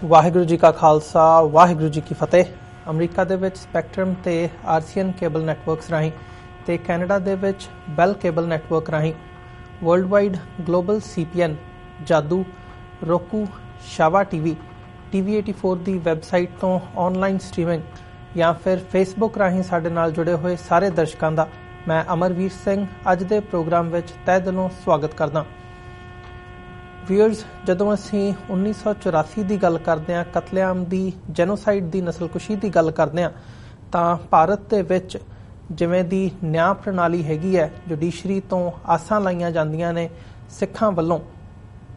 ਵਾਹਿਗੁਰੂ ਜੀ ਕਾ ਖਾਲਸਾ ਵਾਹਿਗੁਰੂ ਜੀ ਕੀ ਫਤਿਹ। ਅਮਰੀਕਾ ਦੇ ਵਿੱਚ ਸਪੈਕਟਰਮ ਤੇ ਆਰਸੀਐਨ ਕੇਬਲ ਨੈਟਵਰਕਸ ਰਾਹੀਂ ਤੇ ਕੈਨੇਡਾ ਦੇ ਵਿੱਚ ਬੈਲ ਕੇਬਲ ਨੈਟਵਰਕ ਰਾਹੀਂ ਵਰਲਡ ਵਾਈਡ ਗਲੋਬਲ ਸੀਪੀਐਨ, ਜਾਦੂ, roku, ਸ਼ਾਵਾ ਟੀਵੀ, TV 84 ਦੀ ਵੈਬਸਾਈਟ ਤੋਂ ਆਨਲਾਈਨ ਸਟ੍ਰੀਮਿੰਗ ਜਾਂ ਫਿਰ ਫੇਸਬੁੱਕ ਰਾਹੀਂ ਸਾਡੇ ਨਾਲ ਜੁੜੇ ਹੋਏ ਸਾਰੇ ਦਰਸ਼ਕਾਂ ਦਾ ਮੈਂ ਅਮਰਵੀਰ ਸਿੰਘ ਅੱਜ ਦੇ ਪ੍ਰੋਗਰਾਮ ਵਿੱਚ ਤਹਿ ਦਿਲੋਂ ਸਵਾਗਤ ਕਰਦਾ। ਵਿਊਅਰਸ, ਜਦੋਂ ਅਸੀਂ 1984 ਦੀ ਗੱਲ ਕਰਦੇ ਹਾਂ, ਕਤਲੇਆਮ ਦੀ, ਜੈਨੋਸਾਈਡ ਦੀ, ਨਸਲਕੁਸ਼ੀ ਦੀ ਗੱਲ ਕਰਦੇ ਹਾਂ, ਤਾਂ ਭਾਰਤ ਦੇ ਵਿੱਚ ਜਿਵੇਂ ਦੀ ਨਿਆਂ ਪ੍ਰਣਾਲੀ ਹੈਗੀ ਹੈ, ਜੁਡੀਸ਼ਰੀ ਤੋਂ ਆਸਾਂ ਲਾਈਆਂ ਜਾਂਦੀਆਂ ਨੇ ਸਿੱਖਾਂ ਵੱਲੋਂ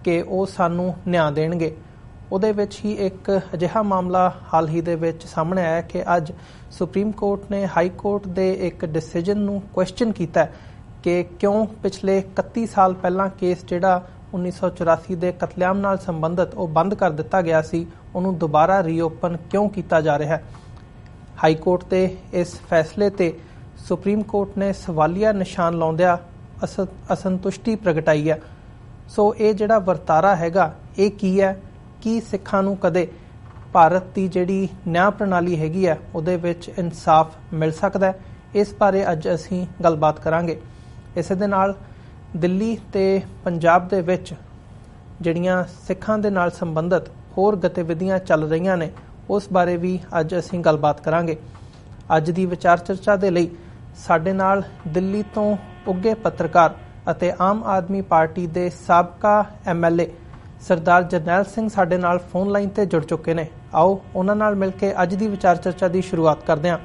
ਕਿ ਉਹ ਸਾਨੂੰ ਨਿਆਂ ਦੇਣਗੇ। ਉਹਦੇ ਵਿੱਚ ਹੀ ਇੱਕ ਅਜਿਹਾ ਮਾਮਲਾ ਹਾਲ ਹੀ ਦੇ ਵਿੱਚ ਸਾਹਮਣੇ ਆਇਆ ਕਿ ਅੱਜ ਸੁਪਰੀਮ ਕੋਰਟ ਨੇ ਹਾਈ ਕੋਰਟ ਦੇ ਇੱਕ ਡਿਸੀਜਨ ਨੂੰ ਕੁਐਸਚਨ ਕੀਤਾ ਕਿ ਕਿਉਂ ਪਿਛਲੇ 31 ਸਾਲ ਪਹਿਲਾਂ ਕੇਸ ਜਿਹੜਾ 1984 ਦੇ ਕਤਲੇਆਮ ਨਾਲ ਸੰਬੰਧਿਤ ਉਹ ਬੰਦ ਕਰ ਦਿੱਤਾ ਗਿਆ ਸੀ, ਉਹਨੂੰ ਦੁਬਾਰਾ ਰੀਓਪਨ ਕਿਉਂ ਕੀਤਾ ਜਾ ਰਿਹਾ ਹੈ। ਹਾਈ ਕੋਰਟ ਦੇ ਇਸ ਫੈਸਲੇ ਤੇ ਸੁਪਰੀਮ ਕੋਰਟ ਨੇ ਸਵਾਲੀਆ ਨਿਸ਼ਾਨ ਲਾਉਂਦਿਆਂ ਅਸੰਤੁਸ਼ਟੀ ਪ੍ਰਗਟਾਈ ਹੈ। ਸੋ ਇਹ ਜਿਹੜਾ ਵਰਤਾਰਾ ਹੈਗਾ ਇਹ ਕੀ ਹੈ? ਕੀ ਸਿੱਖਾਂ ਨੂੰ ਕਦੇ ਭਾਰਤ ਦੀ ਜਿਹੜੀ ਨਿਆਂ ਪ੍ਰਣਾਲੀ ਹੈਗੀ ਹੈ ਉਹਦੇ ਵਿੱਚ ਇਨਸਾਫ ਮਿਲ ਸਕਦਾ ਹੈ? ਇਸ ਬਾਰੇ ਅੱਜ ਅਸੀਂ ਗੱਲਬਾਤ ਕਰਾਂਗੇ। ਇਸੇ ਦੇ ਨਾਲ ਦਿੱਲੀ ਤੇ ਪੰਜਾਬ ਦੇ ਵਿੱਚ ਜਿਹੜੀਆਂ ਸਿੱਖਾਂ ਦੇ ਨਾਲ ਸੰਬੰਧਿਤ ਹੋਰ ਗਤੀਵਿਧੀਆਂ ਚੱਲ ਰਹੀਆਂ ਨੇ ਉਸ ਬਾਰੇ ਵੀ ਅੱਜ ਅਸੀਂ ਗੱਲਬਾਤ ਕਰਾਂਗੇ। ਅੱਜ ਦੀ ਵਿਚਾਰ ਚਰਚਾ ਦੇ ਲਈ ਸਾਡੇ ਨਾਲ ਦਿੱਲੀ ਤੋਂ ਉੱਘੇ ਪੱਤਰਕਾਰ ਅਤੇ ਆਮ ਆਦਮੀ ਪਾਰਟੀ ਦੇ ਸਾਬਕਾ MLA ਸਰਦਾਰ ਜਰਨੈਲ ਸਿੰਘ ਸਾਡੇ ਨਾਲ ਫੋਨ ਲਾਈਨ ਤੇ ਜੁੜ ਚੁੱਕੇ ਨੇ। ਆਓ ਉਹਨਾਂ ਨਾਲ ਮਿਲ ਕੇ ਅੱਜ ਦੀ ਵਿਚਾਰ ਚਰਚਾ ਦੀ ਸ਼ੁਰੂਆਤ ਕਰਦੇ ਹਾਂ।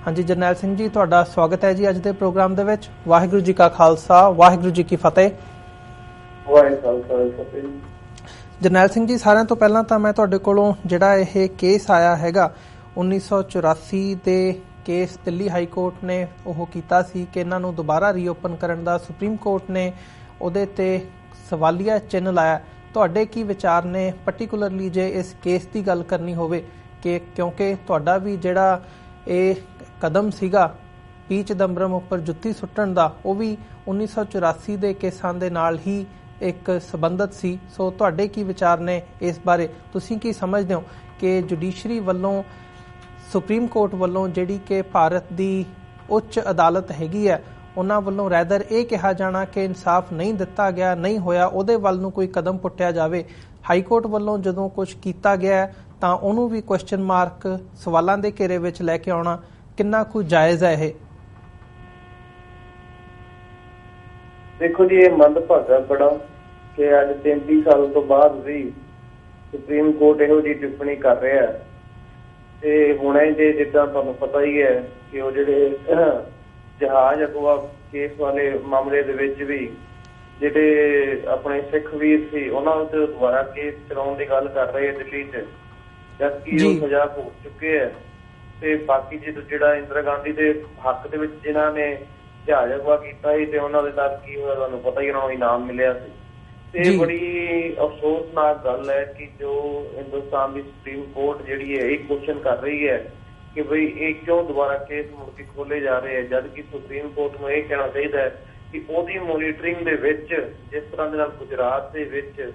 ਹਾਂਜੀ ਜਰਨੈਲ ਸਿੰਘ ਜੀ, ਤੁਹਾਡਾ ਸਵਾਗਤ ਹੈ ਜੀ ਅੱਜ ਦੇ ਪ੍ਰੋਗਰਾਮ ਦੇ ਵਿੱਚ। ਵਾਹਿਗੁਰੂ ਜੀ ਕਾ ਖਾਲਸਾ ਵਾਹਿਗੁਰੂ ਜੀ ਕੀ ਫਤਿਹ। ਜਰਨੈਲ ਸਿੰਘ ਜੀ, ਸਾਰਿਆਂ ਤੋਂ ਪਹਿਲਾਂ ਤਾਂ ਮੈਂ ਤੁਹਾਡੇ ਕੋਲੋਂ ਜਿਹੜਾ ਇਹ ਕੇਸ ਆਇਆ ਹੈਗਾ 1984 ਦੇ ਕੇਸ ਦਿੱਲੀ ਹਾਈ ਕੋਰਟ ਨੇ ਉਹ ਕੀਤਾ ਸੀ ਕਿ ਇਹਨਾਂ ਨੂੰ ਦੁਬਾਰਾ ਰੀਓਪਨ ਕਰਨ ਦਾ ਸੁਪਰੀਮ ਕੋਰਟ ਨੇ ਉਹਦੇ ਤੇ ਸਵਾਲੀਆ ਚਿੰਨ੍ਹ ਲਾਇਆ। ਤੁਹਾਡੇ ਕੀ ਵਿਚਾਰ ਨੇ ਪਾਰਟੀਕੂਲਰਲੀ ਜੇ ਇਸ ਕੇਸ ਦੀ ਗੱਲ ਕਰਨੀ ਹੋਵੇ ਕਿ ਕਿਉਂਕਿ ਤੁਹਾਡਾ ਵੀ ਜਿਹੜਾ ਇਹ ਕਦਮ ਸੀਗਾ ਪੀ ਚਿਦੰਬਰਮ ਉੱਪਰ ਜੁੱਤੀ ਸੁੱਟਣ ਦਾ, ਉਹ ਵੀ 1984 ਦੇ ਕੇਸਾਂ ਦੇ ਨਾਲ ਹੀ ਇੱਕ ਸੰਬੰਧਿਤ ਸੀ। ਸੋ ਤੁਹਾਡੇ ਕੀ ਵਿਚਾਰ ਨੇ ਇਸ ਬਾਰੇ? ਤੁਸੀਂ ਕੀ ਸਮਝਦੇ ਹੋ ਕਿ ਜੁਡੀਸ਼ਰੀ ਵੱਲੋਂ, ਸੁਪਰੀਮ ਕੋਰਟ ਵੱਲੋਂ ਜਿਹੜੀ ਕਿ ਭਾਰਤ ਦੀ ਉੱਚ ਅਦਾਲਤ ਹੈਗੀ ਹੈ, ਉਹਨਾਂ ਵੱਲੋਂ ਰੈਦਰ ਇਹ ਕਿਹਾ ਜਾਣਾ ਕਿ ਇਨਸਾਫ ਨਹੀਂ ਦਿੱਤਾ ਗਿਆ, ਨਹੀਂ ਹੋਇਆ, ਉਹਦੇ ਵੱਲ ਨੂੰ ਕੋਈ ਕਦਮ ਪੁੱਟਿਆ ਜਾਵੇ। ਹਾਈ ਕੋਰਟ ਵੱਲੋਂ ਜਦੋਂ ਕੁਝ ਕੀਤਾ ਗਿਆ ਤਾਂ ਉਹਨੂੰ ਵੀ ਕੁਐਸਚਨ ਮਾਰਕ, ਸਵਾਲਾਂ ਦੇ ਘੇਰੇ ਵਿੱਚ ਲੈ ਕੇ ਆਉਣਾ ਕਿੰਨਾ ਕੁ ਜਾਇਜ਼ ਹੈ ਇਹ? ਦੇਖੋ ਜੀ, ਇਹ ਮੰਦਭਾਗਾ ਬੜਾ ਕਿ ਅੱਜ 33 ਸਾਲ ਤੋਂ ਬਾਅਦ ਵੀ ਸੁਪਰੀਮ ਕੋਰਟ ਇਹੋ ਜਿਹੀ ਟਿੱਪਣੀ ਕਰ ਰਿਹਾ ਤੇ ਹੁਣੇ ਜੇ ਜਿੱਦਾਂ ਤੁਹਾਨੂੰ ਪਤਾ ਹੀ ਹੈ ਕਿ ਉਹ ਜਿਹੜੇ ਜਹਾਜ਼ ਅਗਵਾ ਕੇਸ ਵਾਲੇ ਮਾਮਲੇ ਦੇ ਵਿੱਚ ਵੀ ਜਿਹੜੇ ਆਪਣੇ ਸਿੱਖ ਵੀਰ ਸੀ ਉਹਨਾਂ ਉੱਤੇ ਦੁਬਾਰਾ ਕੇਸ ਚਲਾਉਣ ਦੀ ਗੱਲ ਕਰ ਰਹੇ ਦਿੱਲੀ 'ਚ, ਜਦਕਿ ਉਹ ਸਜ਼ਾ ਭੁਗਤ ਚੁੱਕੇ ਹੈ। ਤੇ ਬਾਕੀ ਜਿਹੜਾ ਇੰਦਰਾ ਗਾਂਧੀ ਦੇ ਹੱਕ ਦੇ ਵਿੱਚ ਜਿਨ੍ਹਾਂ ਨੇ ਜਹਾਜ਼ ਅਗਵਾ ਕੀਤਾ ਸੀ ਤੇ ਉਹਨਾਂ ਦੇ ਨਾਲ ਕੀ ਹੋਇਆ ਤੁਹਾਨੂੰ ਪਤਾ ਹੀ, ਉਹਨਾਂ ਨੂੰ ਇਨਾਮ ਮਿਲਿਆ ਸੀ। ਤੇ ਬੜੀ ਅਫਸੋਸਨਾਕ ਗੱਲ ਹੈ ਕਿ ਜੋ ਹਿੰਦੁਸਤਾਨ ਦੀ ਸੁਪਰੀਮ ਕੋਰਟ ਜਿਹੜੀ ਹੈ ਇਹ ਕੁਐਸਚਨ ਕਰ ਰਹੀ ਹੈ ਕਿ ਬਈ ਇਹ ਕਿਉਂ ਦੁਬਾਰਾ ਕੇਸ ਮੁੜ ਕੇ ਖੋਲੇ ਜਾ ਰਹੇ ਹੈ, ਜਦਕਿ ਸੁਪਰੀਮ ਕੋਰਟ ਨੂੰ ਇਹ ਕਹਿਣਾ ਚਾਹੀਦਾ ਹੈ ਕਿ ਉਹਦੀ ਮੋਨੀਟਰਿੰਗ ਦੇ ਵਿੱਚ ਜਿਸ ਤਰ੍ਹਾਂ ਦੇ ਨਾਲ ਗੁਜਰਾਤ ਦੇ ਵਿੱਚ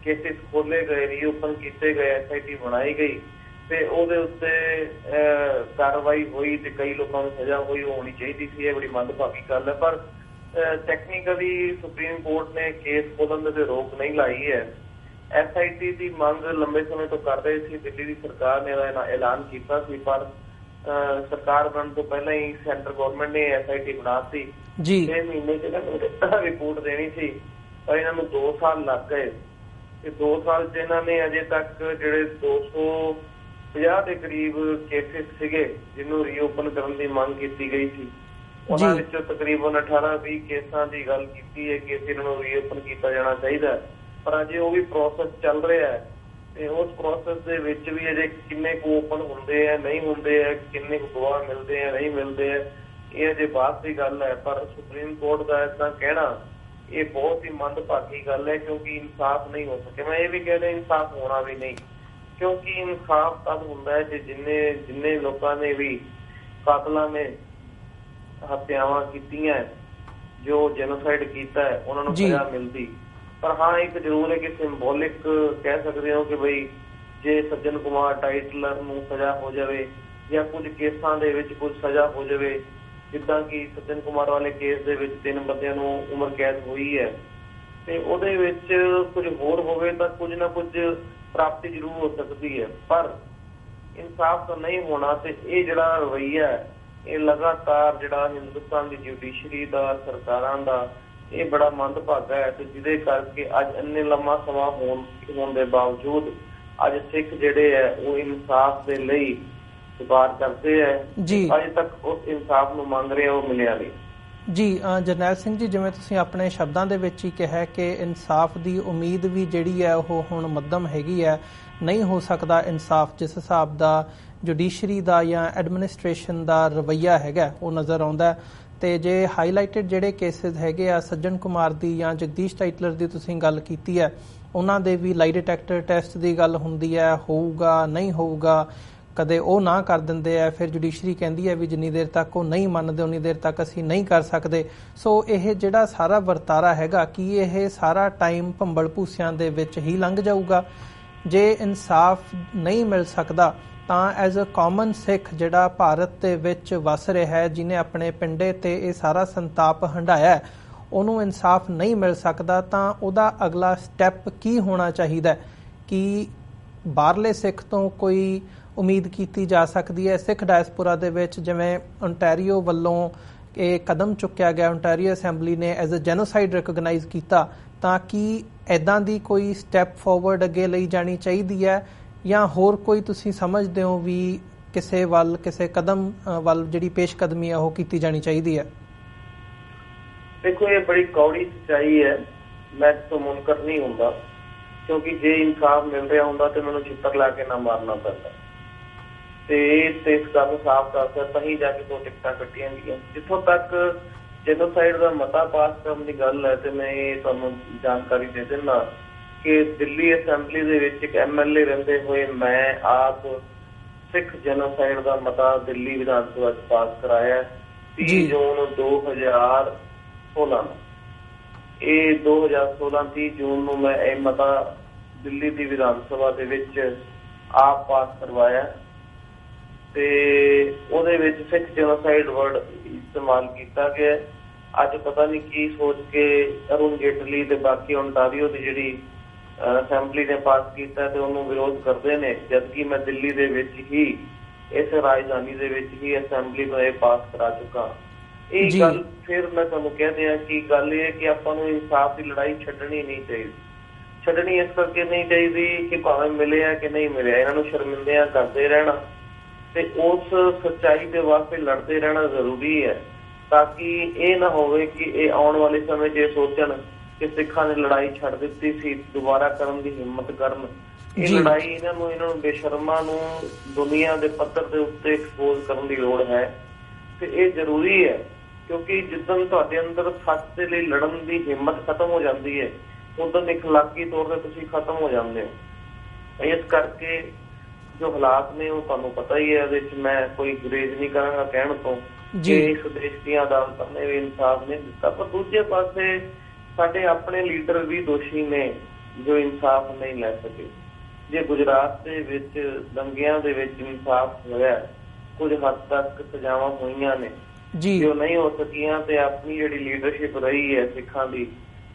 ਕੇਸਿਸ ਖੋਲੇ ਗਏ, ਰੀਓਪਨ ਕੀਤੇ ਗਏ, SIT ਬਣਾਈ ਗਈ ਤੇ ਉਹਦੇ ਉੱਤੇ ਕਾਰਵਾਈ ਹੋਈ ਤੇ ਕਈ ਲੋਕਾਂ ਨੂੰ ਸਜ਼ਾ ਹੋਈ, ਉਹ ਹੋਣੀ ਚਾਹੀਦੀ ਸੀ। ਇਹ ਬੜੀ ਮੰਦਭਾਗੀ ਗੱਲ ਹੈ। ਪਰ ਟੈਕਨੀਕਲੀ ਸੁਪਰੀਮ ਕੋਰਟ ਨੇ ਕੇਸ ਖੋਲਣ ਦੇ ਰੋਕ ਨਹੀਂ ਲਾਈ ਹੈ। SIT ਦੀ ਮੰਗ ਲੰਬੇ ਸਮੇਂ ਤੋਂ ਕਰ ਰਹੇ ਸੀ, ਦਿੱਲੀ ਦੀ ਸਰਕਾਰ ਨੇ ਇਹਦਾ ਐਲਾਨ ਕੀਤਾ ਸੀ, ਪਰ ਸਰਕਾਰ ਬਣਨ ਤੋਂ ਪਹਿਲਾਂ ਹੀ ਸੈਂਟਰ ਗਵਰਨਮੈਂਟ ਨੇ SIT ਬਣਾਤੀ। 6 ਮਹੀਨੇ ਚ ਰਿਪੋਰਟ ਦੇਣੀ ਸੀ, ਪਰ ਇਹਨਾਂ ਨੂੰ 2 ਸਾਲ ਲੱਗ ਗਏ ਤੇ 2 ਸਾਲ ਚ ਇਹਨਾਂ ਨੇ ਅਜੇ ਤੱਕ ਜਿਹੜੇ 250 ਦੇ ਕਰੀਬ ਕੇਸਿਸ ਸੀਗੇ ਜਿਹਨੂੰ ਰੀਓਪਨ ਕਰਨ ਦੀ ਮੰਗ ਕੀਤੀ ਗਈ ਸੀ, ਉਹਨਾਂ ਵਿੱਚੋਂ ਤਕਰੀਬਨ 18-20 ਕੇਸਾਂ ਦੀ ਗੱਲ ਕੀਤੀ ਹੈ ਕਿ ਇਹਨਾਂ ਨੂੰ ਰੀਓਪਨ ਕੀਤਾ ਜਾਣਾ ਚਾਹੀਦਾ। ਪਰ ਅਜੇ ਉਹ ਵੀ ਪ੍ਰੋਸੈਸ ਚੱਲ ਰਿਹਾ ਹੈ ਤੇ ਉਸ ਪ੍ਰੋਸੈਸ ਦੇ ਵਿੱਚ ਵੀ ਅਜੇ ਕਿੰਨੇ ਕੁ ਓਪਨ ਹੁੰਦੇ ਆ, ਨਹੀਂ ਹੁੰਦੇ ਆ, ਕਿੰਨੇ ਕੁ ਗਵਾਹ ਮਿਲਦੇ ਆ, ਨਹੀਂ ਮਿਲਦੇ ਆ, ਇਹ ਅਜੇ ਬਾਅਦ ਦੀ ਗੱਲ ਹੈ। ਪਰ ਸੁਪਰੀਮ ਕੋਰਟ ਦਾ ਏਦਾਂ ਕਹਿਣਾ ਇਹ ਬਹੁਤ ਹੀ ਮੰਦਭਾਗੀ ਗੱਲ ਹੈ ਕਿਉਂਕਿ ਇਨਸਾਫ ਨਹੀਂ ਹੋ ਸਕਿਆ। ਮੈਂ ਇਹ ਵੀ ਕਹਿ ਰਿਹਾ ਇਨਸਾਫ ਹੋਣਾ ਵੀ ਨਹੀਂ, ਕਿਉਂਕਿ ਇਨਸਾਫ ਤਦ ਹੁੰਦਾ ਹੈ ਜੇ ਜਿੰਨੇ ਲੋਕਾਂ ਨੇ ਵੀ ਕਾਤਲਾਂ ਨੇ ਹੱਤਿਆਵਾਂ ਕੀਤੀਆਂ, ਜੋ ਜੈਨੋਸਾਈਡ ਕੀਤਾ ਹੈ, ਉਹਨਾਂ ਨੂੰ ਸਜ਼ਾ ਮਿਲਦੀ। ਪਰ ਹਾਂ ਇੱਕ ਜ਼ਰੂਰ ਹੈ ਕਿ ਸਿੰਬੋਲਿਕ ਕਹਿ ਸਕਦੇ ਹੋ ਕਿ ਬਈ ਜੇ ਸੱਜਣ ਕੁਮਾਰ ਟਾਈਟਲਰ ਨੂੰ ਸਜ਼ਾ ਹੋ ਜਾਵੇ ਜਾਂ ਕੁਝ ਕੇਸਾਂ ਦੇ ਵਿੱਚ ਕੁਝ ਸਜ਼ਾ ਹੋ ਜਾਵੇ, ਜਿੱਦਾਂ ਕਿ ਸੱਜਣ ਕੁਮਾਰ ਵਾਲੇ ਕੇਸ ਦੇ ਵਿੱਚ 3 ਬੰਦਿਆਂ ਨੂੰ ਉਮਰ ਕੈਦ ਹੋਈ ਹੈ, ਤੇ ਉਹਦੇ ਵਿੱਚ ਕੁਝ ਹੋਰ ਹੋਵੇ ਤਾਂ ਕੁਝ ਨਾ ਕੁਝ ਪ੍ਰਾਪਤੀ ਜ਼ਰੂਰ ਹੋ ਸਕਦੀ ਹੈ, ਪਰ ਇਨਸਾਫ ਤਾਂ ਨਹੀਂ ਹੋਣਾ। ਤੇ ਇਹ ਜਿਹੜਾ ਰਵੱਈਆ ਹੈ, ਇਹ ਲਗਾਤਾਰ ਜਿਹੜਾ ਹਿੰਦੁਸਤਾਨ ਦੀ ਜੁਡੀਸ਼ਰੀ ਦਾ, ਸਰਕਾਰਾਂ ਦਾ, ਇਹ ਬੜਾ ਮੰਦਭਾਗਾ ਹੈ। ਤੇ ਜਿਹਦੇ ਕਰਕੇ ਅੱਜ ਇੰਨੇ ਲੰਮਾ ਸਮਾਂ ਹੋਣ ਦੇ ਬਾਵਜੂਦ ਅੱਜ ਸਿੱਖ ਜਿਹੜੇ ਹੈ ਉਹ ਇਨਸਾਫ ਦੇ ਲਈ ਗੁਹਾਰ ਕਰਦੇ ਹੈ। ਅਜੇ ਤੱਕ ਉਸ ਇਨਸਾਫ ਨੂੰ ਮੰਗ ਰਹੇ ਉਹ ਮਿਲਿਆ ਨਹੀਂ। ਜੀ ਜਰਨੈਲ ਸਿੰਘ ਜੀ, ਜਿਵੇਂ ਤੁਸੀਂ ਆਪਣੇ ਸ਼ਬਦਾਂ ਦੇ ਵਿੱਚ ਹੀ ਕਿਹਾ ਕਿ ਇਨਸਾਫ ਦੀ ਉਮੀਦ ਵੀ ਜਿਹੜੀ ਹੈ ਉਹ ਹੁਣ ਮੱਧਮ ਹੈਗੀ ਹੈ, ਨਹੀਂ ਹੋ ਸਕਦਾ ਇਨਸਾਫ ਜਿਸ ਹਿਸਾਬ ਦਾ ਜੁਡੀਸ਼ਰੀ ਦਾ ਜਾਂ ਐਡਮਿਨਿਸਟ੍ਰੇਸ਼ਨ ਦਾ ਰਵੱਈਆ ਹੈਗਾ ਉਹ ਨਜ਼ਰ ਆਉਂਦਾ। ਤੇ ਜੇ ਹਾਈਲਾਈਟਡ ਜਿਹੜੇ ਕੇਸਿਸ ਹੈਗੇ ਆ ਸੱਜਣ ਕੁਮਾਰ ਦੀ ਜਾਂ ਜਗਦੀਸ਼ ਟਾਈਟਲਰ ਦੀ ਤੁਸੀਂ ਗੱਲ ਕੀਤੀ ਹੈ, ਉਹਨਾਂ ਦੇ ਵੀ ਲਾਈ ਡਿਟੈਕਟਰ ਟੈਸਟ ਦੀ ਗੱਲ ਹੁੰਦੀ ਹੈ, ਹੋਊਗਾ ਨਹੀਂ ਹੋਊਗਾ, ਕਦੇ ਉਹ ਨਾ ਕਰ ਦਿੰਦੇ ਆ, ਫਿਰ ਜੁਡੀਸ਼ਰੀ ਕਹਿੰਦੀ ਹੈ ਵੀ ਜਿੰਨੀ ਦੇਰ ਤੱਕ ਉਹ ਨਹੀਂ ਮੰਨਦੇ ਉਨੀ ਦੇਰ ਤੱਕ ਅਸੀਂ ਨਹੀਂ ਕਰ ਸਕਦੇ। ਸੋ ਇਹ ਜਿਹੜਾ ਸਾਰਾ ਵਰਤਾਰਾ ਹੈਗਾ, ਕੀ ਇਹ ਸਾਰਾ ਟਾਈਮ ਭੰਬਲ ਭੂਸਿਆਂ ਦੇ ਵਿੱਚ ਹੀ ਲੰਘ ਜਾਊਗਾ? ਜੇ ਇਨਸਾਫ ਨਹੀਂ ਮਿਲ ਸਕਦਾ ਤਾਂ ਐਜ਼ ਅ ਕਾਮਨ ਸਿੱਖ ਜਿਹੜਾ ਭਾਰਤ ਦੇ ਵਿੱਚ ਵਸ ਰਿਹਾ ਹੈ, ਜਿਹਨੇ ਆਪਣੇ ਪਿੰਡੇ ਤੇ ਇਹ ਸਾਰਾ ਸੰਤਾਪ ਹੰਢਾਇਆ, ਉਹਨੂੰ ਇਨਸਾਫ ਨਹੀਂ ਮਿਲ ਸਕਦਾ ਤਾਂ ਉਹਦਾ ਅਗਲਾ ਸਟੈਪ ਕੀ ਹੋਣਾ ਚਾਹੀਦਾ? ਕਿ ਬਾਹਰਲੇ ਸਿੱਖ ਤੋਂ ਕੋਈ ਉਮੀਦ ਕੀਤੀ ਜਾ ਸਕਦੀ ਹੈ? ਸਿੱਖ ਡਾਇਸਪੋਰਾ ਦੇ ਵਿੱਚ ਜਿਵੇਂ ਓਨਟਾਰੀਓ ਵੱਲੋਂ ਇਹ ਕਦਮ ਚੁੱਕਿਆ ਗਿਆ, ਓਨਟਾਰੀਓ ਅਸੈਂਬਲੀ ਨੇ ਐਜ਼ ਅ ਜੈਨੋਸਾਈਡ ਰਿਕੋਗਨਾਈਜ਼ ਕੀਤਾ, ਤਾਂ ਕੀ ਇੱਦਾਂ ਦੀ ਕੋਈ ਸਟੈਪ ਫਾਰਵਰਡ ਅੱਗੇ ਲਈ ਜਾਣੀ ਚਾਹੀਦੀ ਹੈ ਜਾਂ ਹੋਰ ਕੋਈ ਤੁਸੀਂ ਸਮਝਦੇ ਹੋ ਵੀ ਕਿਸੇ ਕਦਮ ਵੱਲ ਜਿਹੜੀ ਪੇਸ਼ਕਦਮੀ ਹੈ ਉਹ ਕੀਤੀ ਜਾਣੀ ਚਾਹੀਦੀ ਹੈ? ਦੇਖੋ, ਇਹ ਬੜੀ ਕੌੜੀ ਸੱਚਾਈ ਹੈ, ਮੈਂ ਤੋਂ ਮੁਨਕਰ ਨਹੀਂ ਹੁੰਦਾ, ਕਿਉਂਕਿ ਜੇ ਇਨਸਾਫ ਮਿਲ ਰਿਹਾ ਹੁੰਦਾ ਤੇ ਮੈਨੂੰ ਛਿੱਤਰ ਲਾ ਕੇ ਨਾ ਮਾਰਨਾ ਪੈਂਦਾ। ਤੇ ਇਸ ਗੱਲ ਨੂੰ ਸਾਫ਼ ਕਰਦਾ ਤਾਂ ਹੀ ਜਾ ਕੇ 2 ਟਿਕਟਾਂ ਕੱਟੀਆਂ ਗਈਆਂ। ਜਿੱਥੋਂ ਤੱਕ ਜੈਨੋਸਾਈਡ ਦਾ ਮਤਾ ਪਾਸ ਕਰਨ ਦੀ ਗੱਲ ਹੈ, ਤੇ ਮੈਂ ਇਹ ਤੁਹਾਨੂੰ ਜਾਣਕਾਰੀ ਦੇ ਦਿੰਦਾ ਕਿ ਦਿੱਲੀ ਅਸੈਂਬਲੀ ਦੇ ਵਿੱਚ ਇੱਕ MLA ਰਹਿੰਦੇ ਹੋਏ ਮੈਂ ਆਪ ਸਿੱਖ ਜੈਨੋਸਾਈਡ ਦਾ ਮਤਾ ਦਿੱਲੀ ਵਿਧਾਨ ਸਭਾ ਚ ਪਾਸ ਕਰਾਇਆ 30 ਜੂਨ 2016 ਨੂੰ। ਇਹ 2016 30 ਜੂਨ ਨੂੰ ਮੈਂ ਇਹ ਮਤਾ ਦਿੱਲੀ ਦੀ ਵਿਧਾਨ ਸਭਾ ਦੇ ਵਿੱਚ ਆਪ ਪਾਸ ਕਰਵਾਇਆ, ਤੇ ਉਹਦੇ ਵਿੱਚ ਸਿੱਖ ਜੈਨੋਸਾਈਡ ਵਰਡ ਇਸਤੇਮਾਲ ਕੀਤਾ ਗਿਆ। ਅੱਜ ਪਤਾ ਨਹੀਂ ਕੀ ਸੋਚ ਕੇ ਅਰੁਣ ਜੇਟਲੀ ਤੇ ਬਾਕੀ ਓਨਟਾਰੀਓ ਦੀ ਜਿਹੜੀ ਅਸੈਂਬਲੀ ਨੇ ਪਾਸ ਕੀਤਾ ਤੇ ਉਹਨੂੰ ਵਿਰੋਧ ਕਰਦੇ ਨੇ, ਜਦਕਿ ਮੈਂ ਦਿੱਲੀ ਦੇ ਵਿੱਚ ਹੀ ਇਸ ਰਾਜਧਾਨੀ ਦੇ ਵਿੱਚ ਹੀ ਅਸੈਂਬਲੀ ਨੂੰ ਇਹ ਪਾਸ ਕਰਾ ਚੁੱਕਾ। ਇਹ ਗੱਲ ਫਿਰ ਮੈਂ ਤੁਹਾਨੂੰ ਕਹਿ ਦਿਆਂ ਕਿ ਗੱਲ ਇਹ ਹੈ ਕਿ ਆਪਾਂ ਨੂੰ ਇਨਸਾਫ ਦੀ ਲੜਾਈ ਛੱਡਣੀ ਨਹੀਂ ਚਾਹੀਦੀ। ਛੱਡਣੀ ਇਸ ਕਰਕੇ ਨਹੀਂ ਚਾਹੀਦੀ ਕਿ ਭਾਵੇਂ ਮਿਲਿਆ ਕਿ ਨਹੀਂ ਮਿਲਿਆ, ਇਹਨਾਂ ਨੂੰ ਸ਼ਰਮਿੰਦਿਆਂ ਕਰਦੇ ਰਹਿਣਾ ਤੇ ਉਸ ਸੱਚਾਈ ਦੇ ਵਾਸਤੇ ਲੜਦੇ ਰਹਿਣਾ ਜ਼ਰੂਰੀ ਹੈ, ਤਾਂ ਕਿ ਇਹ ਨਾ ਹੋਵੇ ਕਿ ਇਹ ਆਉਣ ਵਾਲੇ ਸਮੇਂ 'ਚ ਇਹ ਸੋਚਣ ਕਿ ਸਿੱਖਾਂ ਨੇ ਲੜਾਈ ਛੱਡ ਦਿੱਤੀ ਸੀ, ਦੁਬਾਰਾ ਕਰਨ ਦੀ ਹਿੰਮਤ ਕਰਨ। ਇਹ ਲੜਾਈ ਇਹਨਾਂ ਨੂੰ ਬੇਸ਼ਰਮਾਂ ਨੂੰ ਦੁਨੀਆ ਦੇ ਪੱਧਰ ਦੇ ਉੱਤੇ ਐਕਸਪੋਜ਼ ਕਰਨ ਦੀ ਲੋੜ ਹੈ, ਤੇ ਇਹ ਜ਼ਰੂਰੀ ਹੈ, ਕਿਉਂਕਿ ਜਿੱਦਣ ਤੁਹਾਡੇ ਅੰਦਰ ਸੱਚ ਦੇ ਲਈ ਲੜਨ ਦੀ ਹਿੰਮਤ ਖਤਮ ਹੋ ਜਾਂਦੀ ਹੈ, ਉਦੋਂ ਇਖਲਾਕੀ ਤੌਰ ਤੇ ਤੁਸੀਂ ਖਤਮ ਹੋ ਜਾਂਦੇ ਹੋ। ਇਸ ਕਰਕੇ ਜੋ ਹਾਲਾਤ ਨੇ ਉਹ ਤੁਹਾਨੂੰ ਪਤਾ ਹੀ ਹੈ, ਇਹਦੇ ਵਿੱਚ ਮੈਂ ਕੋਈ ਗੁਰੇਜ਼ ਨਹੀਂ ਕਰਾਂਗਾ ਕਹਿਣ ਤੋਂ ਕਿ ਇਸ ਦੇਸ਼ ਦੀਆਂ ਅਦਾਲਤਾਂ ਨੇ ਵੀ ਇਨਸਾਫ ਨਹੀਂ ਦਿੱਤਾ, ਪਰ ਦੂਜੇ ਪਾਸੇ ਸਾਡੇ ਆਪਣੇ ਲੀਡਰ ਵੀ ਦੋਸ਼ੀ ਨੇ ਜੋ ਇਨਸਾਫ ਨਹੀਂ ਲੈ ਸਕੇ। ਜੇ ਗੁਜਰਾਤ ਦੇ ਵਿੱਚ ਦੰਗਿਆਂ ਦੇ ਵਿੱਚ ਇਨਸਾਫ ਹੋਇਆ, ਕੁਝ ਹੱਦ ਤੱਕ ਸਜ਼ਾਵਾਂ ਹੋਈਆਂ ਨੇ ਜੋ ਨਹੀਂ ਹੋ ਸਕੀਆਂ, ਤੇ ਆਪਣੀ ਜਿਹੜੀ ਲੀਡਰਸ਼ਿਪ ਰਹੀ ਹੈ ਸਿੱਖਾਂ ਦੀ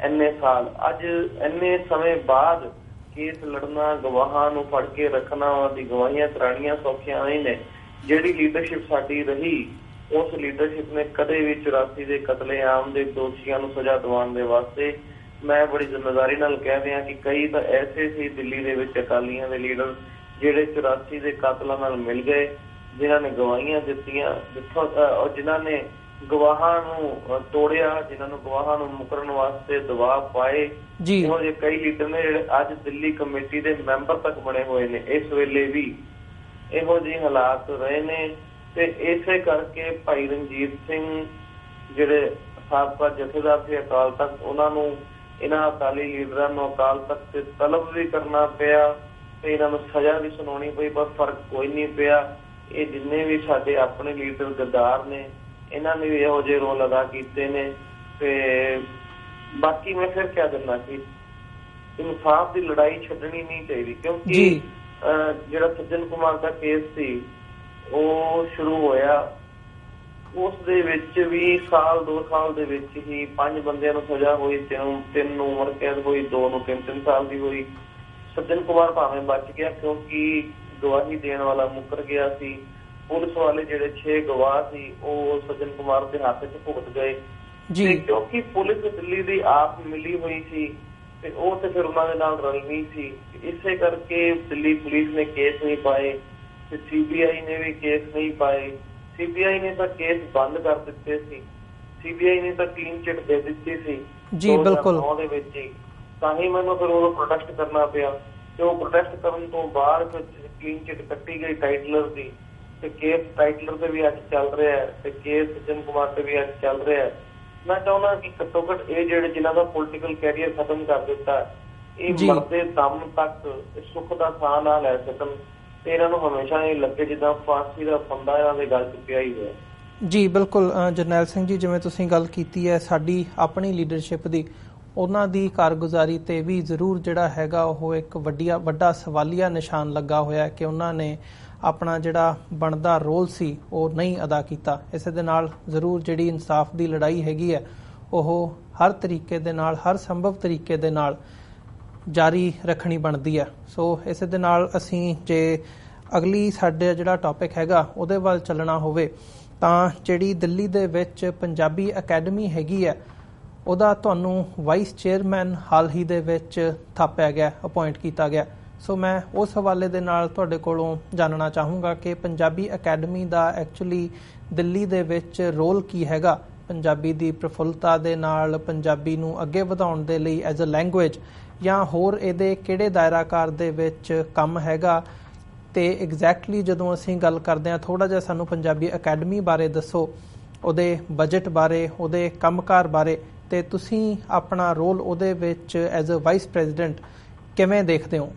ਇੰਨੇ ਸਾਲ, ਅੱਜ ਇੰਨੇ ਸਮੇਂ ਬਾਅਦ ਕੇਸ ਲੜਨਾ, ਗਵਾਹਾਂ ਨੂੰ ਫੜ ਕੇ ਰੱਖਣਾ, ਉਹਨਾਂ ਦੀ ਗਵਾਹੀਆਂ ਕਰਾਉਣੀਆਂ ਸੌਖੀਆਂ ਨਹੀਂ ਨੇ। ਜਿਹੜੀ ਲੀਡਰਸ਼ਿਪ ਸਾਡੀ ਰਹੀ, ਉਸ ਲੀਡਰਸ਼ਿਪ ਨੇ ਕਦੇ ਵੀ 84 ਦੇ ਕਤਲੇਆਮ ਦੇ ਦੋਸ਼ੀਆਂ ਨੂੰ ਸਜ਼ਾ ਦਿਵਾਉਣ ਦੇ ਵਾਸਤੇ, ਮੈਂ ਬੜੀ ਜ਼ਿੰਮੇਵਾਰੀ ਨਾਲ ਕਹਿ ਰਿਹਾ ਕਿ ਕਈ ਤਾਂ ਐਸੇ ਸੀ ਦਿੱਲੀ ਦੇ ਵਿੱਚ ਅਕਾਲੀਆਂ ਦੇ ਲੀਡਰ ਜਿਹੜੇ 84 ਦੇ ਕਾਤਲਾਂ ਨਾਲ ਮਿਲ ਗਏ, ਜਿਨ੍ਹਾਂ ਨੇ ਗਵਾਹੀਆਂ ਦਿੱਤੀਆਂ, ਜਿਨ੍ਹਾਂ ਨੇ ਗਵਾਹਾਂ ਨੂੰ ਤੋੜਿਆ, ਜਿਨ੍ਹਾਂ ਨੂੰ ਗਵਾਹਾਂ ਨੂੰ ਮੁਕਰਨ ਵਾਸਤੇ ਦਬਾਅ ਪਾਏ। ਇਹੋ ਜਿਹੇ ਕਈ ਲੀਡਰ ਨੇ ਜਿਹੜੇ ਅੱਜ ਦਿੱਲੀ ਕਮੇਟੀ ਦੇ ਮੈਂਬਰ ਤੱਕ ਬਣੇ ਹੋਏ ਨੇ। ਇਸ ਵੇਲੇ ਵੀ ਇਹੋ ਜਿਹੇ ਹਾਲਾਤ ਰਹੇ ਨੇ, ਤੇ ਇਸੇ ਕਰਕੇ ਭਾਈ ਰਣਜੀਤ ਸਿੰਘ ਜਿਹੜੇ ਸਾਬਕਾ ਜਥੇਦਾਰ ਸੀ ਅਕਾਲ ਤਖਤ, ਉਹਨਾਂ ਨੂੰ ਇਹਨਾਂ ਅਕਾਲੀ ਲੀਡਰਾਂ ਨੂੰ ਅਕਾਲ ਤਖਤ ਤੇ ਤਲਬ ਵੀ ਕਰਨਾ ਪਿਆ ਤੇ ਇਹਨਾਂ ਨੂੰ ਸਜ਼ਾ ਵੀ ਸੁਣਾਉਣੀ ਪਈ, ਪਰ ਫਰਕ ਕੋਈ ਨਹੀਂ ਪਿਆ। ਇਹ ਜਿੰਨੇ ਵੀ ਸਾਡੇ ਆਪਣੇ ਲੀਡਰ ਗੱਦਾਰ ਨੇ, ਇਹਨਾਂ ਨੇ ਵੀ ਇਹੋ ਜਿਹੇ ਰੋਲ ਅਦਾ ਕੀਤੇ ਨੇ। ਤੇ ਬਾਕੀ ਮੈਂ ਫਿਰ ਕਹਿ ਦਿੰਦਾ ਕਿ ਇਨਸਾਫ ਦੀ ਲੜਾਈ ਛੱਡਣੀ ਨਹੀਂ ਚਾਹੀਦੀ, ਕਿਉਂਕਿ ਜਿਹੜਾ ਸੱਜਣ ਕੁਮਾਰ ਦਾ ਕੇਸ ਸੀ ਉਹ ਸ਼ੁਰੂ ਹੋਇਆ, ਉਸ ਦੇ ਵਿੱਚ ਵੀ 2 ਸਾਲ ਦੇ ਵਿੱਚ ਹੀ 5 ਬੰਦਿਆਂ ਨੂੰ ਸਜ਼ਾ ਹੋਈ, 3 ਨੂੰ ਉਮਰ ਕੈਦ ਹੋਈ, 2 ਨੂੰ 3 ਸਾਲ ਦੀ ਹੋਈ। ਸੱਜਣ ਕੁਮਾਰ ਭਾਵੇਂ ਬਚ ਗਿਆ ਕਿਉਂਕਿ ਗਵਾਹੀ ਦੇਣ ਵਾਲਾ ਮੁੱਕਰ ਗਿਆ ਸੀ। ਪੁਲਿਸ ਵਾਲੇ ਜਿਹੜੇ 6 ਗਵਾਹ ਸੀ ਉਹ ਸੱਜਣ ਕੁਮਾਰ ਦੇ ਹੱਥ 'ਚ ਭੁਗਤ ਗਏ ਤੇ ਕਿਉਂਕਿ ਪੁਲਿਸ ਦਿੱਲੀ ਦੀ ਆਪ ਮਿਲੀ ਹੋਈ ਸੀ ਤੇ ਉਹ ਤੇ ਫਿਰ ਉਹਨਾਂ ਦੇ ਨਾਲ ਰਲਵੀਂ ਸੀ, ਇਸੇ ਕਰਕੇ ਦਿੱਲੀ ਪੁਲਿਸ ਨੇ ਕੇਸ ਨਹੀਂ ਪਾਏ ਤੇ CBI ਨੇ ਵੀ ਕੇਸ ਨਹੀਂ ਪਾਏ। CBI ਨੇ ਤਾਂ ਕੇਸ ਬੰਦ ਕਰ ਦਿੱਤੇ ਸੀ, CBI ਨੇ ਤਾਂ ਕਲੀਨ ਚਿੱਟ ਦੇ ਦਿੱਤੀ ਸੀ ਜੀ ਬਿਲਕੁਲ ਦੇ ਵਿੱਚ ਹੀ। ਤਾਂ ਹੀ ਮੈਨੂੰ ਫਿਰ ਉਦੋਂ ਪ੍ਰੋਟੈਸਟ ਕਰਨਾ ਪਿਆ ਤੇ ਉਹ ਪ੍ਰੋਟੈਸਟ ਕਰਨ ਤੋਂ ਬਾਅਦ ਕਲੀਨ ਚਿੱਟ ਕੱਟੀ ਗਈ ਟਾਈਟਲਰ ਦੀ ਤੇ ਕੇਸ ਟਾਈਟਲਰ ਤੇ ਵੀ ਅੱਜ ਚੱਲ ਰਿਹਾ ਹੈ ਤੇ ਕੇਸ ਸੱਜਣ ਕੁਮਾਰ ਤੇ ਵੀ ਅੱਜ ਚੱਲ ਰਿਹਾ ਹੈ। ਮੈਂ ਚਾਹੁੰਦਾ ਕਿ ਘੱਟੋ ਘੱਟ ਇਹ ਜਿਹੜੇ ਜਿਨ੍ਹਾਂ ਦਾ ਪੋਲੀਟੀਕਲ ਕੈਰੀਅਰ ਖਤਮ ਕਰ ਦਿੱਤਾ, ਇਹ ਮਰਦੇ ਦਮ ਤੱਕ ਸੁੱਖ ਦਾ ਸਾਹ ਨਾ ਲੈ ਸਕਣ ਤੇ ਇਹਨਾਂ ਨੂੰ ਹਮੇਸ਼ਾ ਇਹ ਲੱਗੇ ਜਿੱਦਾਂ ਫਾਂਸੀ ਦਾ ਫੰਦਾ ਇਹਨਾਂ ਦੇ ਗਲ 'ਚ ਪਿਆ ਹੀ ਹੋਇਆ। ਜੀ ਬਿਲਕੁਲ ਜਰਨੈਲ ਸਿੰਘ ਜੀ, ਜਿਵੇਂ ਤੁਸੀਂ ਗੱਲ ਕੀਤੀ ਹੈ ਸਾਡੀ ਆਪਣੀ ਲੀਡਰਸ਼ਿਪ ਦੀ, ਉਹਨਾਂ ਦੀ ਕਾਰਗੁਜ਼ਾਰੀ ਤੇ ਵੀ ਜ਼ਰੂਰ ਜਿਹੜਾ ਹੈਗਾ ਉਹ ਇੱਕ ਵੱਡਾ ਸਵਾਲੀਆ ਨਿਸ਼ਾਨ ਲੱਗਾ ਹੋਇਆ ਕਿ ਉਹਨਾਂ ਨੇ ਆਪਣਾ ਜਿਹੜਾ ਬਣਦਾ ਰੋਲ ਸੀ ਉਹ ਨਹੀਂ ਅਦਾ ਕੀਤਾ। ਇਸੇ ਦੇ ਨਾਲ ਜ਼ਰੂਰ ਜਿਹੜੀ ਇਨਸਾਫ ਦੀ ਲੜਾਈ ਹੈਗੀ ਹੈ ਉਹ ਹਰ ਤਰੀਕੇ ਦੇ ਨਾਲ, ਹਰ ਸੰਭਵ ਤਰੀਕੇ ਦੇ ਨਾਲ ਜਾਰੀ ਰੱਖਣੀ ਬਣਦੀ ਹੈ। ਸੋ ਇਸੇ ਦੇ ਨਾਲ ਅਸੀਂ ਜੇ ਅਗਲੀ ਸਾਡੇ ਜਿਹੜਾ ਟੌਪਿਕ ਹੈਗਾ ਉਹਦੇ ਵੱਲ ਚੱਲਣਾ ਹੋਵੇ ਤਾਂ ਜਿਹੜੀ ਦਿੱਲੀ ਦੇ ਵਿੱਚ ਪੰਜਾਬੀ ਅਕੈਡਮੀ ਹੈਗੀ ਹੈ ਉਹਦਾ ਤੁਹਾਨੂੰ ਵਾਈਸ ਚੇਅਰਮੈਨ ਹਾਲ ਹੀ ਦੇ ਵਿੱਚ ਥਾਪਿਆ ਗਿਆ, ਅਪੁਆਇੰਟ ਕੀਤਾ ਗਿਆ। ਸੋ ਮੈਂ ਉਸ ਹਵਾਲੇ ਦੇ ਨਾਲ ਤੁਹਾਡੇ ਕੋਲੋਂ ਜਾਣਨਾ ਚਾਹੂੰਗਾ ਕਿ ਪੰਜਾਬੀ ਅਕੈਡਮੀ ਦਾ ਐਕਚੁਅਲੀ ਦਿੱਲੀ ਦੇ ਵਿੱਚ ਰੋਲ ਕੀ ਹੈਗਾ, ਪੰਜਾਬੀ ਦੀ ਪ੍ਰਫੁੱਲਤਾ ਦੇ ਨਾਲ ਪੰਜਾਬੀ ਨੂੰ ਅੱਗੇ ਵਧਾਉਣ ਦੇ ਲਈ ਐਜ਼ ਅ ਲੈਂਗੁਏਜ, ਜਾਂ ਹੋਰ ਇਹਦੇ ਕਿਹੜੇ ਦਾਇਰਾਕਾਰ ਦੇ ਵਿੱਚ ਕੰਮ ਹੈਗਾ। ਤੇ ਐਗਜ਼ੈਕਟਲੀ ਜਦੋਂ ਅਸੀਂ ਗੱਲ ਕਰਦੇ ਹਾਂ, ਥੋੜ੍ਹਾ ਜਿਹਾ ਸਾਨੂੰ ਪੰਜਾਬੀ ਅਕੈਡਮੀ ਬਾਰੇ ਦੱਸੋ, ਉਹਦੇ ਬਜਟ ਬਾਰੇ, ਉਹਦੇ ਕੰਮਕਾਰ ਬਾਰੇ, ਤੇ ਤੁਸੀਂ ਆਪਣਾ ਰੋਲ ਉਹਦੇ ਵਿੱਚ ਐਜ਼ ਅ ਵਾਈਸ ਪ੍ਰੈਜ਼ੀਡੈਂਟ ਕਿਵੇਂ ਦੇਖਦੇ ਹੋ?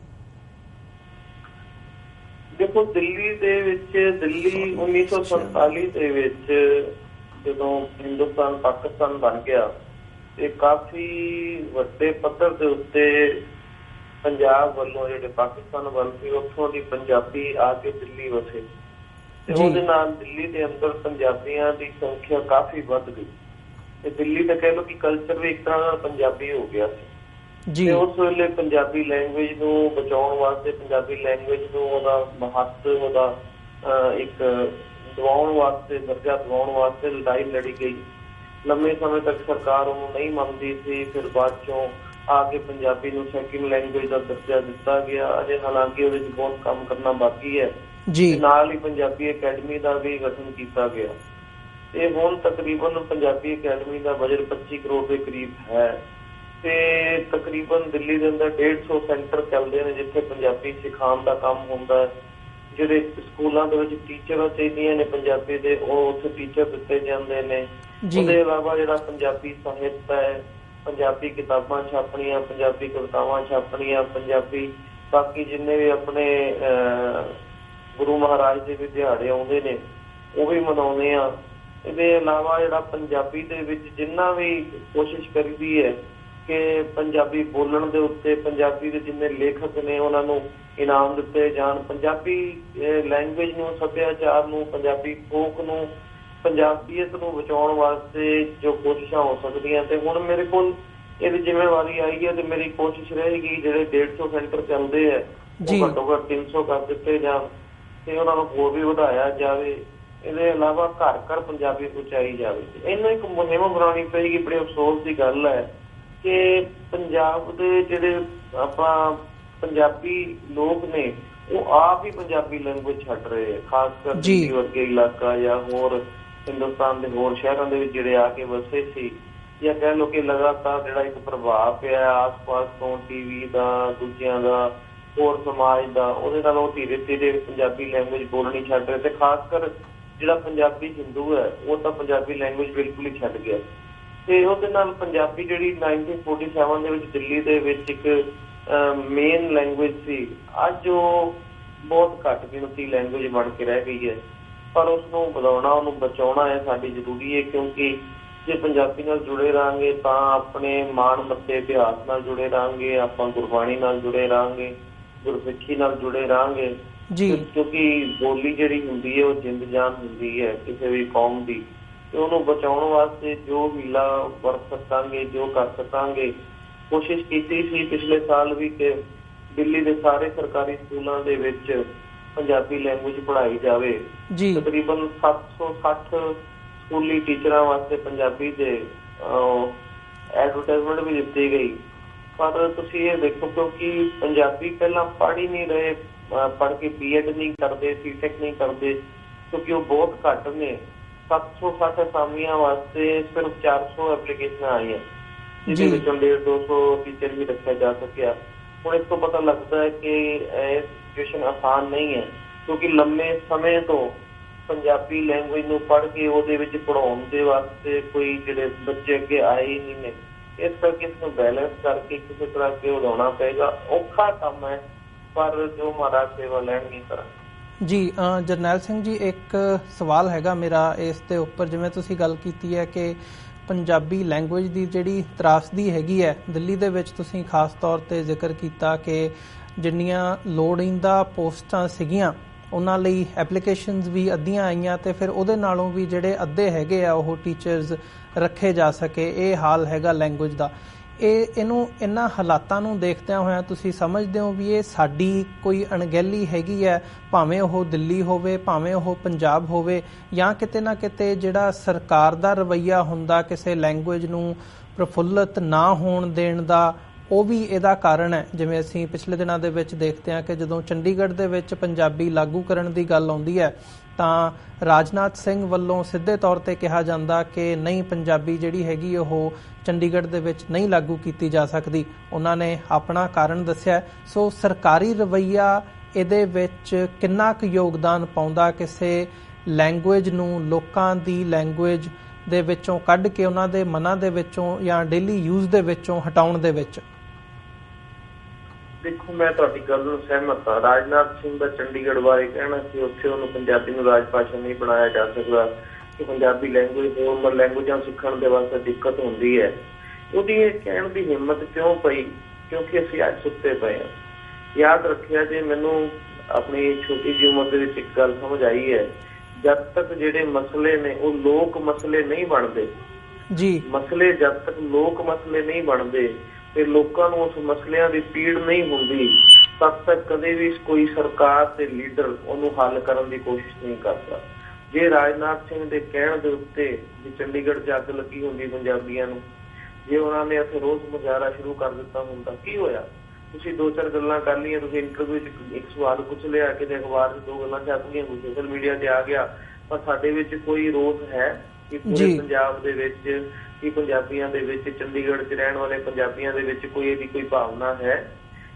ਦੇਖੋ, ਦਿੱਲੀ ਦੇ ਵਿੱਚ ਦਿੱਲੀ 1947 ਦੇ ਵਿੱਚ ਜਦੋਂ ਹਿੰਦੁਸਤਾਨ ਪਾਕਿਸਤਾਨ ਬਣ ਗਿਆ ਤੇ ਕਾਫੀ ਵੱਡੇ ਪੱਧਰ ਦੇ ਉੱਤੇ ਪੰਜਾਬ ਵੱਲੋਂ ਜਿਹੜੇ ਪਾਕਿਸਤਾਨ ਵੱਲ ਸੀ ਉੱਥੋਂ ਦੀ ਪੰਜਾਬੀ ਆ ਕੇ ਦਿੱਲੀ ਵਸੇ ਤੇ ਉਹਦੇ ਨਾਲ ਦਿੱਲੀ ਦੇ ਅੰਦਰ ਪੰਜਾਬੀਆਂ ਦੀ ਸੰਖਿਆ ਕਾਫੀ ਵੱਧ ਗਈ ਤੇ ਦਿੱਲੀ ਤਾਂ ਕਹਿ ਲਓ ਕਿ ਕਲਚਰ ਵੀ ਇੱਕ ਤਰ੍ਹਾਂ ਦਾ ਪੰਜਾਬੀ ਹੋ ਗਿਆ ਸੀ। ਤੇ ਉਸ ਵੇਲੇ ਪੰਜਾਬੀ ਲੈਂਗੁਏਜ ਨੂੰ ਬਚਾਉਣ ਵਾਸਤੇ, ਪੰਜਾਬੀ ਲੈਂਗੁਏਜ ਨੂੰ ਉਹਦਾ ਮਹੱਤਵ, ਉਹਦਾ ਇੱਕ ਦਿਵਾਉਣ ਵਾਸਤੇ, ਦਰਜਾ ਦਿਵਾਉਣ ਵਾਸਤੇ ਲੜਾਈ ਲੜੀ ਗਈ। ਲੰਮੇ ਸਮੇਂ ਤੱਕ ਸਰਕਾਰ ਉਹਨੂੰ ਨਹੀਂ ਮੰਨਦੀ ਸੀ, ਫਿਰ ਬਾਅਦ ਚੋਂ ਆ ਕੇ ਪੰਜਾਬੀ ਨੂੰ ਸੈਕਿੰਡ ਲੈਂਗੁਏਜ ਦਾ ਦਰਜਾ ਦਿੱਤਾ ਗਿਆ। ਅਜੇ ਹਾਲਾਂਕਿ ਉਹਦੇ 'ਚ ਬਹੁਤ ਕੰਮ ਕਰਨਾ ਬਾਕੀ ਹੈ। ਨਾਲ ਹੀ ਪੰਜਾਬੀ ਅਕੈਡਮੀ ਦਾ ਵੀ ਗਠਨ ਕੀਤਾ ਗਿਆ ਤੇ ਹੁਣ ਤਕਰੀਬਨ ਪੰਜਾਬੀ ਅਕੈਡਮੀ ਦਾ ਬਜਟ 25 ਕਰੋੜ ਦੇ ਕਰੀਬ ਹੈ ਤੇ ਤਕਰੀਬਨ ਦਿੱਲੀ ਦੇ ਅੰਦਰ 150 ਸੈਂਟਰ ਚੱਲਦੇ ਨੇ ਜਿੱਥੇ ਪੰਜਾਬੀ ਸਿਖਾਉਣ ਦਾ ਕੰਮ ਹੁੰਦਾ ਹੈ। ਜਿਹੜੇ ਸਕੂਲਾਂ ਦੇ ਵਿੱਚ ਟੀਚਰਾਂ ਚਾਹੀਦੀਆਂ ਨੇ ਪੰਜਾਬੀ ਦੇ, ਉਹ ਉੱਥੇ ਟੀਚਰ ਦਿੱਤੇ ਜਾਂਦੇ ਨੇ। ਉਹਦੇ ਇਲਾਵਾ ਜਿਹੜਾ ਪੰਜਾਬੀ ਸਾਹਿਤ ਹੈ, ਪੰਜਾਬੀ ਕਿਤਾਬਾਂ ਛਾਪਣੀਆਂ, ਪੰਜਾਬੀ ਕਵਿਤਾਵਾਂ ਛਾਪਣੀਆਂ, ਪੰਜਾਬੀ ਬਾਕੀ ਜਿੰਨੇ ਵੀ ਆਪਣੇ ਗੁਰੂ ਮਹਾਰਾਜ ਦੇ ਵੀ ਦਿਹਾੜੇ ਆਉਂਦੇ ਨੇ ਉਹ ਵੀ ਮਨਾਉਂਦੇ ਆ। ਇਹਦੇ ਇਲਾਵਾ ਜਿਹੜਾ ਪੰਜਾਬੀ ਦੇ ਵਿੱਚ ਜਿੰਨਾ ਵੀ ਕੋਸ਼ਿਸ਼ ਕਰੀਦੀ ਹੈ ਕਿ ਪੰਜਾਬੀ ਬੋਲਣ ਦੇ ਉੱਤੇ ਪੰਜਾਬੀ ਦੇ ਜਿੰਨੇ ਲੇਖਕ ਨੇ ਉਹਨਾਂ ਨੂੰ ਇਨਾਮ ਦਿੱਤੇ ਜਾਣ, ਪੰਜਾਬੀ ਲੈਂਗੁਏਜ ਨੂੰ, ਸੱਭਿਆਚਾਰ ਨੂੰ, ਪੰਜਾਬੀ ਫੋਕ ਨੂੰ, ਪੰਜਾਬੀਅਤ ਨੂੰ ਬਚਾਉਣ ਵਾਸਤੇ ਜੋ ਕੋਸ਼ਿਸ਼ਾਂ ਹੋ ਸਕਦੀਆਂ। ਤੇ ਹੁਣ ਮੇਰੇ ਕੋਲ ਇਹਦੀ ਜ਼ਿੰਮੇਵਾਰੀ ਆਈ ਹੈ ਤੇ ਮੇਰੀ ਕੋਸ਼ਿਸ਼ ਰਹੇਗੀ ਜਿਹੜੇ 150 ਸੈਂਟਰ ਚੱਲਦੇ ਹੈ ਉਹ ਘੱਟੋ ਘੱਟ 300 ਕਰ ਦਿੱਤੇ ਜਾਣ ਤੇ ਉਹਨਾਂ ਨੂੰ ਹੋਰ ਵੀ ਵਧਾਇਆ ਜਾਵੇ। ਇਹਦੇ ਇਲਾਵਾ ਘਰ ਘਰ ਪੰਜਾਬੀ ਪਹੁੰਚਾਈ ਜਾਵੇ। ਇਹਨੂੰ ਇੱਕ ਮੁਹਿੰਮ ਬਣਾਉਣੀ ਪਏਗੀ। ਬੜੇ ਅਫਸੋਸ ਦੀ ਗੱਲ ਹੈ ਕਿ ਪੰਜਾਬ ਦੇ ਜਿਹੜੇ ਆਪਣਾ ਪੰਜਾਬੀ ਲੋਕ ਨੇ ਉਹ ਆਪ ਹੀ ਪੰਜਾਬੀ ਲੈਂਗੁਏਜ ਛੱਡ ਰਹੇ ਹੈ, ਖਾਸ ਕਰ ਦਿੱਲੀ ਵਰਗੇ ਇਲਾਕਾ ਜਾਂ ਹੋਰ ਹਿੰਦੁਸਤਾਨ ਦੇ ਹੋਰ ਸ਼ਹਿਰਾਂ ਦੇ ਵਿੱਚ ਜਿਹੜੇ ਆ ਕੇ ਵਸੇ ਸੀ, ਜਾਂ ਕਹਿ ਲਓ ਕਿ ਲਗਾਤਾਰ ਜਿਹੜਾ ਇੱਕ ਪ੍ਰਭਾਵ ਪਿਆ ਆਸ-ਪਾਸ ਤੋਂ ਟੀਵੀ ਦਾ, ਦੂਜਿਆਂ ਦਾ, ਹੋਰ ਸਮਾਜ ਦਾ, ਉਹਦੇ ਨਾਲ ਉਹ ਧੀਰੇ ਧੀਰੇ ਪੰਜਾਬੀ ਲੈਂਗੁਏਜ ਬੋਲਣੀ ਛੱਡ ਰਹੇ ਤੇ ਖਾਸ ਕਰ ਜਿਹੜਾ ਪੰਜਾਬੀ ਹਿੰਦੂ ਹੈ ਉਹ ਤਾਂ ਪੰਜਾਬੀ ਲੈਂਗੁਏਜ ਬਿਲਕੁਲ ਹੀ ਛੱਡ ਗਿਆ ਤੇ ਉਹਦੇ ਨਾਲ ਪੰਜਾਬੀ ਜਿਹੜੀ 1947 ਦੇ ਵਿੱਚ ਦਿੱਲੀ ਦੇ ਵਿੱਚ ਇੱਕ ਮੇਨ ਲੈਂਗੁਏਜ ਸੀ, ਅੱਜ ਉਹ ਬਹੁਤ ਘੱਟ ਗਿਣਤੀ ਲੈਂਗੁਏਜ ਬਣ ਕੇ ਰਹਿ ਗਈ ਹੈ। ਪਰ ਉਸਨੂੰ ਵਧਾਉਣਾ, ਉਹਨੂੰ ਬਚਾਉਣਾ ਹੈ ਸਾਡੀ ਜ਼ਰੂਰੀ ਹੈ ਕਿਉਂਕਿ ਜੇ ਪੰਜਾਬੀ ਨਾਲ ਜੁੜੇ ਰਹਾਂਗੇ ਤਾਂ ਆਪਣੇ ਮਾਣ ਮੱਤੇ ਇਤਿਹਾਸ ਨਾਲ ਜੁੜੇ ਰਹਾਂਗੇ, ਆਪਾਂ ਗੁਰਬਾਣੀ ਨਾਲ ਜੁੜੇ ਰਹਾਂਗੇ ਗੁਰਸਿੱਖੀ ਨਾਲ ਜੁੜੇ ਰਹਾਂਗੇ ਜੀ, ਕਿਉਂਕਿ ਬੋਲੀ ਜਿਹੜੀ ਹੁੰਦੀ ਹੈ ਉਹ ਜਿੰਦ ਜਾਨ ਹੁੰਦੀ ਹੈ ਕਿਸੇ ਵੀ ਕੌਮ ਦੀ, ਤੇ ਉਹਨੂੰ ਬਚਾਉਣ ਵਾਸਤੇ ਜੋ ਹੀਲਾ ਵਰਤ ਸਕਾਂਗੇ, ਜੋ ਕਰ ਸਕਾਂਗੇ। ਕੋਸ਼ਿਸ਼ ਕੀਤੀ ਸੀ ਪਿਛਲੇ ਸਾਲ ਵੀ ਕਿ ਦਿੱਲੀ ਦੇ ਸਾਰੇ ਸਰਕਾਰੀ ਸਕੂਲਾਂ ਦੇ ਵਿੱਚ ਪੰਜਾਬੀ ਲੈਂਗੁਏਜ ਪੜ੍ਹਾਈ ਜਾਵੇ। ਤਕਰੀਬਨ 760 ਸਕੂਲੀ ਟੀਚਰਾਂ ਵਾਸਤੇ ਪੰਜਾਬੀ ਦੇ ਐਡਵਰਟਾਈਜ਼ਮੈਂਟ ਵੀ ਦਿੱਤੀ ਗਈ। ਪਰ ਤੁਸੀਂ ਇਹ ਦੇਖੋ, ਕਿਉਂਕਿ ਪੰਜਾਬੀ ਪਹਿਲਾਂ ਪੜ੍ਹ ਹੀ ਨਹੀਂ ਰਹੇ, ਪੜ੍ਹ ਕੇ B.Ed ਨਹੀਂ ਕਰਦੇ, C.Tech ਨਹੀਂ ਕਰਦੇ, ਕਿਉਂਕਿ ਉਹ ਬਹੁਤ ਘੱਟ ਨੇ। 760 ਅਸਾਮੀਆਂ ਵਾਸਤੇ ਸਿਰਫ 400 ਐਪਲੀਕੇਸ਼ਨਾਂ ਆਈਆਂ, ਜਿਹਦੇ ਵਿੱਚੋਂ 150-200 ਟੀਚਰ ਵੀ ਰੱਖਿਆ ਜਾ ਸਕਿਆ। ਹੁਣ ਇਸ ਤੋਂ ਪਤਾ ਲੱਗਦਾ ਹੈ ਕਿ ਇਹ ਸਿਚੁਏਸ਼ਨ ਆਸਾਨ ਨਹੀਂ ਹੈ, ਕਿਉਂਕਿ ਲੰਮੇ ਸਮੇਂ ਤੋਂ ਪੰਜਾਬੀ ਲੈਂਗੁਏਜ ਨੂੰ ਪੜ੍ਹ ਕੇ ਉਹਦੇ ਵਿੱਚ ਪੜ੍ਹਾਉਣ ਦੇ ਵਾਸਤੇ ਕੋਈ ਜਿਹੜੇ ਬੱਚੇ ਅੱਗੇ ਆਏ ਹੀ ਨਹੀਂ ਨੇ। ਇਸ ਕਰਕੇ ਇਸ ਨੂੰ ਬੈਲੈਂਸ ਕਰਕੇ ਕਿਸੇ ਤਰ੍ਹਾਂ ਅੱਗੇ ਵਧਾਉਣਾ ਪਏਗਾ। ਔਖਾ ਕੰਮ ਹੈ, ਪਰ ਜੋ ਮਹਾਰਾਜ ਸੇਵਾ ਲੈਣਗੇ ਕਰਾਂਗੇ। ਜੀ ਜਰਨੈਲ ਸਿੰਘ ਜੀ, ਇੱਕ ਸਵਾਲ ਹੈਗਾ ਮੇਰਾ ਇਸ ਦੇ ਉੱਪਰ। ਜਿਵੇਂ ਤੁਸੀਂ ਗੱਲ ਕੀਤੀ ਹੈ ਕਿ ਪੰਜਾਬੀ ਲੈਂਗੁਏਜ ਦੀ ਜਿਹੜੀ ਤਰਾਸਦੀ ਹੈਗੀ ਹੈ ਦਿੱਲੀ ਦੇ ਵਿੱਚ, ਤੁਸੀਂ ਖਾਸ ਤੌਰ 'ਤੇ ਜ਼ਿਕਰ ਕੀਤਾ ਕਿ ਜਿੰਨੀਆਂ ਲੋੜੀਂਦਾ ਪੋਸਟਾਂ ਸੀਗੀਆਂ ਉਹਨਾਂ ਲਈ ਐਪਲੀਕੇਸ਼ਨਸ ਵੀ ਅੱਧੀਆਂ ਆਈਆਂ, ਅਤੇ ਫਿਰ ਉਹਦੇ ਨਾਲੋਂ ਵੀ ਜਿਹੜੇ ਅੱਧੇ ਹੈਗੇ ਆ ਉਹ ਟੀਚਰਸ ਰੱਖੇ ਜਾ ਸਕੇ। ਇਹ ਹਾਲ ਹੈਗਾ ਲੈਂਗੁਏਜ ਦਾ। ਇਹਨਾਂ ਹਾਲਾਤਾਂ ਨੂੰ ਦੇਖਦਿਆਂ ਹੋਇਆਂ ਤੁਸੀਂ ਸਮਝਦੇ ਹੋ ਵੀ ਇਹ ਸਾਡੀ ਕੋਈ ਅਣਗਹਿਲੀ ਹੈਗੀ ਹੈ, ਭਾਵੇਂ ਉਹ ਦਿੱਲੀ ਹੋਵੇ, ਭਾਵੇਂ ਉਹ ਪੰਜਾਬ ਹੋਵੇ, ਜਾਂ ਕਿਤੇ ਨਾ ਕਿਤੇ ਜਿਹੜਾ ਸਰਕਾਰ ਦਾ ਰਵੱਈਆ ਹੁੰਦਾ ਕਿਸੇ ਲੈਂਗੁਏਜ ਨੂੰ ਪ੍ਰਫੁੱਲਤ ਨਾ ਹੋਣ ਦੇਣ ਦਾ, ਉਹ ਵੀ ਇਹਦਾ ਕਾਰਨ ਹੈ? ਜਿਵੇਂ ਅਸੀਂ ਪਿਛਲੇ ਦਿਨਾਂ ਦੇ ਵਿੱਚ ਦੇਖਦੇ ਹਾਂ ਕਿ ਜਦੋਂ ਚੰਡੀਗੜ੍ਹ ਦੇ ਵਿੱਚ ਪੰਜਾਬੀ ਲਾਗੂ ਕਰਨ ਦੀ ਗੱਲ ਆਉਂਦੀ ਹੈ ਤਾਂ ਰਾਜਨਾਥ ਸਿੰਘ ਵੱਲੋਂ ਸਿੱਧੇ ਤੌਰ 'ਤੇ ਕਿਹਾ ਜਾਂਦਾ ਕਿ ਨਹੀਂ, ਪੰਜਾਬੀ ਜਿਹੜੀ ਹੈਗੀ ਉਹ ਚੰਡੀਗੜ੍ਹ ਦੇ ਵਿੱਚ ਨਹੀਂ ਲਾਗੂ ਕੀਤੀ ਜਾ ਸਕਦੀ। ਉਹਨਾਂ ਨੇ ਆਪਣਾ ਕਾਰਨ ਦੱਸਿਆ। ਸੋ ਸਰਕਾਰੀ ਰਵੱਈਆ ਇਹਦੇ ਵਿੱਚ ਕਿੰਨਾ ਕੁ ਯੋਗਦਾਨ ਪਾਉਂਦਾ ਕਿਸੇ ਲੈਂਗੁਏਜ ਨੂੰ ਲੋਕਾਂ ਦੀ ਲੈਂਗੁਏਜ ਦੇ ਵਿੱਚੋਂ ਕੱਢ ਕੇ ਉਹਨਾਂ ਦੇ ਮਨਾਂ ਦੇ ਵਿੱਚੋਂ ਜਾਂ ਡੇਲੀ ਯੂਜ਼ ਦੇ ਵਿੱਚੋਂ ਹਟਾਉਣ ਦੇ ਵਿੱਚ? ਦੇਖੋ, ਮੈਂ ਤੁਹਾਡੀ ਗੱਲ ਨੂੰ ਸਹਿਮਤ ਹਾਂ। ਰਾਜਨਾਥ ਸਿੰਘ ਦਾ ਚੰਡੀਗੜ੍ਹ ਬਾਰੇ ਕਹਿਣਾ ਕਿ ਉੱਥੇ ਉਹਨੂੰ ਪੰਜਾਬੀ ਨੂੰ ਰਾਜ ਭਾਸ਼ਾ ਨਹੀਂ ਬਣਾਇਆ ਜਾ ਸਕਦਾ, ਕਿ ਪੰਜਾਬੀ ਲੈਂਗੁਏਜ ਹੋਰ ਲੈਂਗੁਏਜਾਂ ਸਿੱਖਣ ਦੇ ਵਾਸਤੇ ਦਿੱਕਤ ਹੁੰਦੀ ਹੈ, ਉਹਦੀ ਇਹ ਕਹਿਣ ਦੀ ਹਿੰਮਤ ਕਿਉਂ ਪਈ? ਕਿਉਂਕਿ ਅਸੀਂ ਅੱਜ ਸੁੱਤੇ ਪਏ ਹਾਂ। ਯਾਦ ਰੱਖਿਆ ਜੇ, ਮੈਨੂੰ ਆਪਣੀ ਛੋਟੀ ਜਿਹੀ ਉਮਰ ਦੇ ਵਿੱਚ ਇੱਕ ਗੱਲ ਸਮਝ ਆਈ ਹੈ, ਜਦ ਤੱਕ ਜਿਹੜੇ ਮਸਲੇ ਨੇ ਉਹ ਲੋਕ ਮਸਲੇ ਨਹੀਂ ਬਣਦੇ ਜੀ, ਮਸਲੇ ਜਦ ਤੱਕ ਲੋਕ ਮਸਲੇ ਨਹੀਂ ਬਣਦੇ ਤੇ ਲੋਕਾਂ ਨੂੰ ਉਸ ਮਸਲਿਆਂ ਦੀ ਪੀੜ ਨਹੀਂ ਹੁੰਦੀ, ਤਦ ਤੱਕ ਕਦੇ ਵੀ ਕੋਈ ਸਰਕਾਰ ਤੇ ਲੀਡਰ ਉਹਨੂੰ ਹੱਲ ਕਰਨ ਦੀ ਕੋਸ਼ਿਸ਼ ਨਹੀਂ ਕਰਦਾ। ਜੇ ਰਾਜਨਾਥ ਸਿੰਘ ਦੇ ਕਹਿਣ ਦੇ ਉੱਤੇ ਜੇ ਚੰਡੀਗੜ੍ਹ 'ਚ ਅੱਗ ਲੱਗੀ ਹੁੰਦੀ ਪੰਜਾਬੀਆਂ ਨੂੰ, ਜੇ ਉਹਨਾਂ ਨੇ ਇੱਥੇ ਰੋਜ਼ ਮੁਜ਼ਾਹਰਾ ਸ਼ੁਰੂ ਕਰ ਦਿੱਤਾ ਹੁੰਦਾ, ਕੀ ਹੋਇਆ? ਤੁਸੀਂ 2-4 ਗੱਲਾਂ ਕਰ ਲਈਆਂ, ਤੁਸੀਂ ਇੰਟਰਵਿਊ 'ਚ ਇੱਕ ਸਵਾਲ ਪੁੱਛ ਲਿਆ, ਕਿਤੇ ਅਖਬਾਰ 'ਚ 2 ਗੱਲਾਂ ਛਪ ਗਈਆਂ, ਕੋਈ ਸੋਸ਼ਲ ਮੀਡੀਆ 'ਤੇ ਆ ਗਿਆ, ਪਰ ਸਾਡੇ ਵਿੱਚ ਕੋਈ ਰੋਸ ਹੈ ਕਿ ਪੂਰੇ ਪੰਜਾਬ ਦੇ ਵਿੱਚ, ਕਿ ਪੰਜਾਬੀਆਂ ਦੇ ਵਿੱਚ, ਚੰਡੀਗੜ੍ਹ 'ਚ ਰਹਿਣ ਵਾਲੇ ਪੰਜਾਬੀਆਂ ਦੇ ਵਿੱਚ ਕੋਈ ਇਹਦੀ ਕੋਈ ਭਾਵਨਾ ਹੈ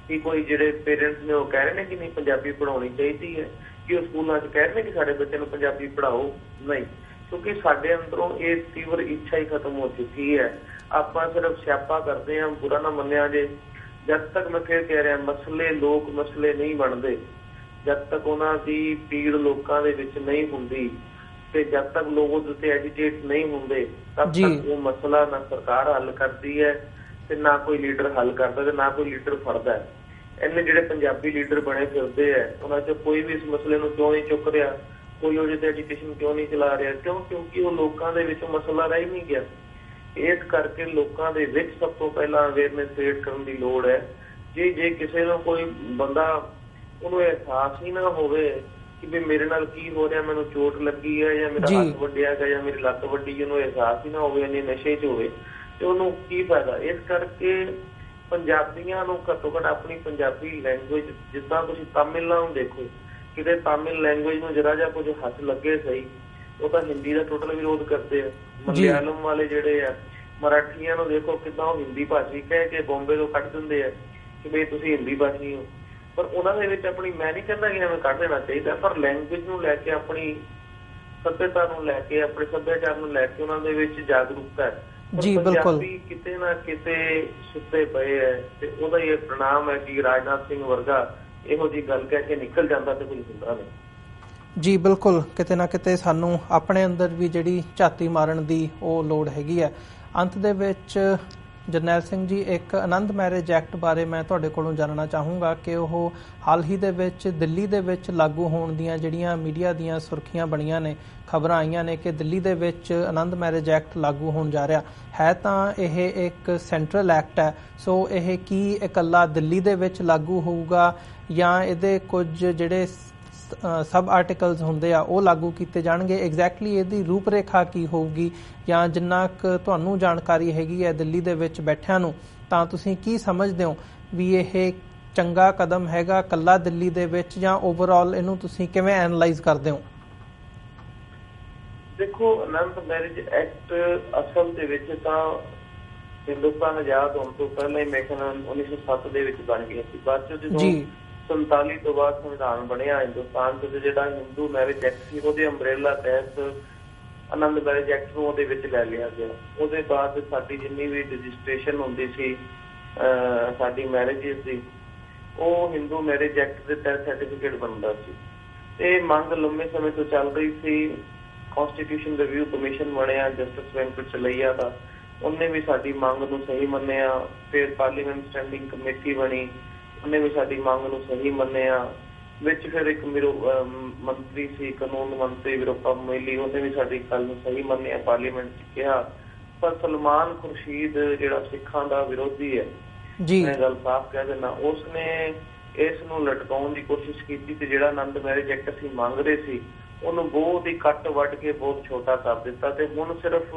ਕਿ ਕੋਈ ਜਿਹੜੇ ਪੇਰੈਂਟਸ ਨੇ ਉਹ ਕਹਿ ਰਹੇ ਨੇ ਕਿ ਨਹੀਂ ਪੰਜਾਬੀ ਪੜ੍ਹਾਉਣੀ ਚਾਹੀਦੀ ਹੈ, ਕਿ ਉਹ ਸਕੂਲਾਂ 'ਚ ਕਹਿ ਰਹੇ ਨੇ ਕਿ ਸਾਡੇ ਬੱਚਿਆਂ ਨੂੰ ਪੰਜਾਬੀ ਪੜ੍ਹਾਓ? ਨਹੀਂ, ਕਿਉਂਕਿ ਸਾਡੇ ਅੰਦਰੋਂ ਇਹ ਤੀਵਰ ਇੱਛਾ ਹੀ ਖਤਮ ਹੋ ਚੁੱਕੀ ਹੈ। ਆਪਾਂ ਸਿਰਫ ਸਿਆਪਾ ਕਰਦੇ ਹਾਂ, ਬੁਰਾ ਨਾ ਮੰਨਿਆ ਜੇ। ਜਦ ਤੱਕ ਮੈਂ ਫਿਰ ਕਹਿ ਰਿਹਾ, ਮਸਲੇ ਲੋਕ ਮਸਲੇ ਨਹੀਂ ਬਣਦੇ, ਜਦ ਤੱਕ ਉਹਨਾਂ ਦੀ ਪੀੜ ਲੋਕਾਂ ਦੇ ਵਿੱਚ ਨਹੀਂ ਹੁੰਦੀ ਤੇ ਜਦ ਤੱਕ ਲੋਕ ਉਹਦੇ ਉੱਤੇ ਐਜੀਟੇਟ ਨਹੀਂ ਹੁੰਦੇ, ਤਦ ਤੱਕ ਉਹ ਮਸਲਾ ਨਾ ਸਰਕਾਰ ਹੱਲ ਕਰਦੀ ਹੈ ਤੇ ਨਾ ਕੋਈ ਲੀਡਰ ਹੱਲ ਕਰਦਾ ਤੇ ਨਾ ਕੋਈ ਲੀਡਰ ਫੜਦਾ। ਇਹਨੇ ਜਿਹੜੇ ਪੰਜਾਬੀ ਲੀਡਰ ਬਣੇ ਫਿਰਦੇ ਆ, ਉਹਨਾਂ 'ਚ ਕੋਈ ਵੀ ਇਸ ਮਸਲੇ ਨੂੰ ਕਿਉਂ ਨਹੀਂ ਚੁੱਕ ਰਿਹਾ, ਕੋਈ ਉਹਦੇ ਤੇ ਐਜੀਟੇਸ਼ਨ ਕਿਉਂ ਨਹੀਂ ਚਲਾ ਰਿਹਾ? ਕਿਉਂਕਿ ਉਹ ਲੋਕਾਂ ਦੇ ਵਿੱਚ ਮਸਲਾ ਰਹਿ ਨਹੀਂ ਗਿਆ। ਇਸ ਕਰਕੇ ਲੋਕਾਂ ਦੇ ਵਿੱਚ ਸਭ ਤੋਂ ਪਹਿਲਾਂ ਅਵੇਅਰਨੈਸ ਕ੍ਰੀਏਟ ਕਰਨ ਦੀ ਲੋੜ ਹੈ। ਜੇ ਕਿਸੇ ਨੂੰ ਕੋਈ ਬੰਦਾ, ਉਹਨੂੰ ਅਹਿਸਾਸ ਹੀ ਨਾ ਹੋਵੇ ਕਿ ਵੀ ਮੇਰੇ ਨਾਲ ਕੀ ਹੋ ਰਿਹਾ, ਮੈਨੂੰ ਚੋਟ ਲੱਗੀ ਹੈ ਜਾਂ ਮੇਰਾ ਹੱਥ ਵੱਢਿਆ ਗਿਆ ਜਾਂ ਮੇਰੀ ਲੱਤ ਵੱਢੀ, ਉਹਨੂੰ ਅਹਿਸਾਸ ਹੀ ਨਾ ਹੋਵੇ, ਇੰਨੇ ਨਸ਼ੇ 'ਚ ਹੋਵੇ, ਤੇ ਉਹਨੂੰ ਕੀ ਫਾਇਦਾ? ਇਸ ਕਰਕੇ ਪੰਜਾਬੀਆਂ ਨੂੰ ਘੱਟੋ ਘੱਟ ਆਪਣੀ ਪੰਜਾਬੀ ਲੈਂਗੁਏਜ, ਜਿੱਦਾਂ ਤੁਸੀਂ ਤਾਮਿਲਾਂ ਨੂੰ ਦੇਖੋ, ਕਿਤੇ ਤਾਮਿਲ ਲੈਂਗੁਏਜ ਨੂੰ ਜਰਾ ਜਿਹਾ ਕੁਝ ਹੱਥ ਲੱਗੇ ਸਹੀ, ਉਹ ਤਾਂ ਹਿੰਦੀ ਦਾ ਟੋਟਲ ਵਿਰੋਧ ਕਰਦੇ ਆ। ਮਲਿਆਲਮ ਵਾਲੇ ਜਿਹੜੇ ਆ, ਮਰਾਠੀਆਂ ਨੂੰ ਦੇਖੋ ਕਿੱਦਾਂ ਉਹ ਹਿੰਦੀ ਭਾਸ਼ੀ ਕਹਿ ਕੇ ਬੰਬੇ ਤੋਂ ਕੱਢ ਦਿੰਦੇ ਆ ਕਿ ਬਈ ਤੁਸੀਂ ਹਿੰਦੀ ਭਾਸ਼ੀ ਹੋ, ਪਰ ਉਹਨਾਂ ਦੇ ਵਿੱਚ ਆਪਣੀ, ਮੈਂ ਨਹੀਂ ਕਹਿੰਦਾ ਕਿ ਐਵੇਂ ਕੱਢ ਦੇਣਾ ਚਾਹੀਦਾ, ਪਰ ਲੈਂਗੁਏਜ ਨੂੰ ਲੈ ਕੇ, ਆਪਣੀ ਸੱਭਿਅਤਾ ਨੂੰ ਲੈ ਕੇ, ਆਪਣੇ ਸੱਭਿਆਚਾਰ ਨੂੰ ਲੈ ਕੇ ਉਹਨਾਂ ਦੇ ਵਿੱਚ ਜਾਗਰੂਕਤਾ ਹੈ। ਪੰਜਾਬੀ ਕਿਤੇ ਨਾ ਕਿਤੇ ਸੁੱਤੇ ਪਏ ਹੈ ਤੇ ਉਹਦਾ ਹੀ ਪ੍ਰਣਾਮ ਹੈ ਕਿ ਰਾਜਨਾਥ ਸਿੰਘ ਵਰਗਾ ਇਹੋ ਜਿਹੀ ਗੱਲ ਕਹਿ ਕੇ ਨਿਕਲ ਜਾਂਦਾ ਤੇ ਕੋਈ ਹੁੰਦਾ ਨਹੀਂ। ਜੀ ਬਿਲਕੁਲ, ਕਿਤੇ ਨਾ ਕਿਤੇ ਸਾਨੂੰ ਆਪਣੇ ਅੰਦਰ ਵੀ ਜਿਹੜੀ ਝਾਤੀ ਮਾਰਨ ਦੀ ਉਹ ਲੋੜ ਹੈਗੀ ਹੈ। ਅੰਤ ਦੇ ਵਿੱਚ ਜਰਨੈਲ ਸਿੰਘ ਜੀ, ਇੱਕ ਆਨੰਦ ਮੈਰਿਜ ਐਕਟ ਬਾਰੇ ਮੈਂ ਤੁਹਾਡੇ ਕੋਲੋਂ ਜਾਣਨਾ ਚਾਹੂੰਗਾ ਕਿ ਉਹ ਹਾਲ ਹੀ ਦੇ ਵਿੱਚ ਦਿੱਲੀ ਦੇ ਵਿੱਚ ਲਾਗੂ ਹੋਣ ਦੀਆਂ ਜਿਹੜੀਆਂ ਮੀਡੀਆ ਦੀਆਂ ਸੁਰਖੀਆਂ ਬਣੀਆਂ ਨੇ, ਖਬਰਾਂ ਆਈਆਂ ਨੇ ਕਿ ਦਿੱਲੀ ਦੇ ਵਿੱਚ ਆਨੰਦ ਮੈਰਿਜ ਐਕਟ ਲਾਗੂ ਹੋਣ ਜਾ ਰਿਹਾ ਹੈ। ਤਾਂ ਇਹ ਇੱਕ ਸੈਂਟਰਲ ਐਕਟ ਹੈ, ਸੋ ਇਹ ਕੀ ਇਕੱਲਾ ਦਿੱਲੀ ਦੇ ਵਿੱਚ ਲਾਗੂ ਹੋਊਗਾ ਜਾਂ ਇਹਦੇ ਕੁਝ ਜਿਹੜੇ ਸਬ ਆਰਟੀਕਲਸ ਹੁੰਦੇ ਆ ਉਹ ਲਾਗੂ ਕੀਤੇ ਜਾਣਗੇ? ਐਗਜ਼ੈਕਟਲੀ ਇਹਦੀ ਰੂਪਰੇਖਾ ਕੀ ਹੋਊਗੀ, ਜਾਂ ਜਿੰਨਾ ਕੁ ਤੁਹਾਨੂੰ ਜਾਣਕਾਰੀ ਹੈਗੀ ਹੈ ਦਿੱਲੀ ਦੇ ਵਿੱਚ ਬੈਠਿਆਂ ਨੂੰ, ਤਾਂ ਤੁਸੀਂ ਕੀ ਸਮਝਦੇ ਹੋ ਵੀ ਇਹ ਚੰਗਾ ਕਦਮ ਹੈਗਾ ਇਕੱਲਾ ਦਿੱਲੀ ਦੇ ਵਿੱਚ, ਜਾਂ ਓਵਰਆਲ ਇਹਨੂੰ ਤੁਸੀਂ ਕਿਵੇਂ ਐਨਾਲਾਈਜ਼ ਕਰਦੇ ਹੋ? ਦੇਖੋ, ਆਨੰਦ ਮੈਰਿਜ ਐਕਟ ਅਸਲ ਦੇ ਵਿੱਚ ਤਾਂ ਹਿੰਦੁਸਤਾਨ ਆਜ਼ਾਦ ਹੋਣ ਤੋਂ ਪਹਿਲਾਂ ਹੀ ਮੇਰੇ ਖਿਆਲ 1907 ਦੇ ਵਿੱਚ ਬਣ ਗਿਆ ਸੀ। ਬਾਅਦ ਚ ਜਦੋਂ 47 ਤੋਂ ਬਾਅਦ ਸੰਵਿਧਾਨ ਬਣਿਆ ਹਿੰਦੁਸਤਾਨ ਚ, ਜਿਹੜਾ ਹਿੰਦੂ ਮੈਰਿਜ ਐਕਟ ਸੀ ਉਹਦੇ ਅੰਬਰੇਲਾ ਤਹਿਤ ਆਨੰਦ ਮੈਰਿਜ ਐਕਟ ਨੂੰ ਉਹਦੇ ਵਿੱਚ ਲੈ ਲਿਆ ਗਿਆ। ਉਹਦੇ ਬਾਅਦ ਸਾਡੀ ਜਿੰਨੀ ਵੀ ਰਜਿਸਟ੍ਰੇਸ਼ਨ ਹੁੰਦੀ ਸੀ ਸਾਡੀ ਮੈਰਿਜਿਸ ਦੀ, ਉਹ ਹਿੰਦੂ ਮੈਰਿਜ ਐਕਟ ਦੇ ਤਹਿਤ ਸਰਟੀਫਿਕੇਟ ਬਣਦਾ ਸੀ। ਤੇ ਮੰਗ ਲੰਮੇ ਸਮੇਂ ਤੋਂ ਚੱਲ ਰਹੀ ਸੀ। ਕੌਂਸਟੀਟਿਊਸ਼ਨ ਰਿਵਿਊ ਕਮਿਸ਼ਨ ਬਣਿਆ ਜਸਟਿਸ ਵੈਂਕਟ ਚਲਈਆ ਦਾ, ਉਹਨੇ ਵੀ ਸਾਡੀ ਮੰਗ ਨੂੰ ਸਹੀ ਮੰਨਿਆ। ਫਿਰ ਪਾਰਲੀਮੈਂਟ ਸਟੈਂਡਿੰਗ ਕਮੇਟੀ ਬਣੀ, ਉਹਨੇ ਵੀ ਸਾਡੀ ਮੰਗ ਨੂੰ ਸਹੀ ਮੰਨਿਆ। ਵਿੱਚ ਫਿਰ ਇੱਕ ਮੰਤਰੀ ਸੀ, ਕਾਨੂੰਨ ਮੰਤਰੀ ਵਿਰੋਪਾ ਮੋਇਲੀ, ਉਹਨੇ ਵੀ ਸਾਡੀ ਗੱਲ ਨੂੰ ਸਹੀ ਮੰਨਿਆ, ਪਾਰਲੀਮੈਂਟ 'ਚ ਕਿਹਾ। ਪਰ ਸਲਮਾਨ ਖੁਰਸ਼ੀਦ ਜਿਹੜਾ ਸਿੱਖਾਂ ਦਾ ਵਿਰੋਧੀ ਹੈ, ਮੈਂ ਗੱਲ ਸਾਫ਼ ਕਹਿ ਦਿੰਦਾ, ਉਸਨੇ ਇਸ ਨੂੰ ਲਟਕਾਉਣ ਦੀ ਕੋਸ਼ਿਸ਼ ਕੀਤੀ ਤੇ ਜਿਹੜਾ ਆਨੰਦ ਮੈਰਿਜ ਐਕਟ ਅਸੀਂ ਮੰਗ ਰਹੇ ਸੀ ਉਹਨੂੰ ਬਹੁਤ ਹੀ ਕੱਟ ਵੱਢ ਕੇ ਬਹੁਤ ਛੋਟਾ ਕਰ ਦਿੱਤਾ। ਤੇ ਹੁਣ ਸਿਰਫ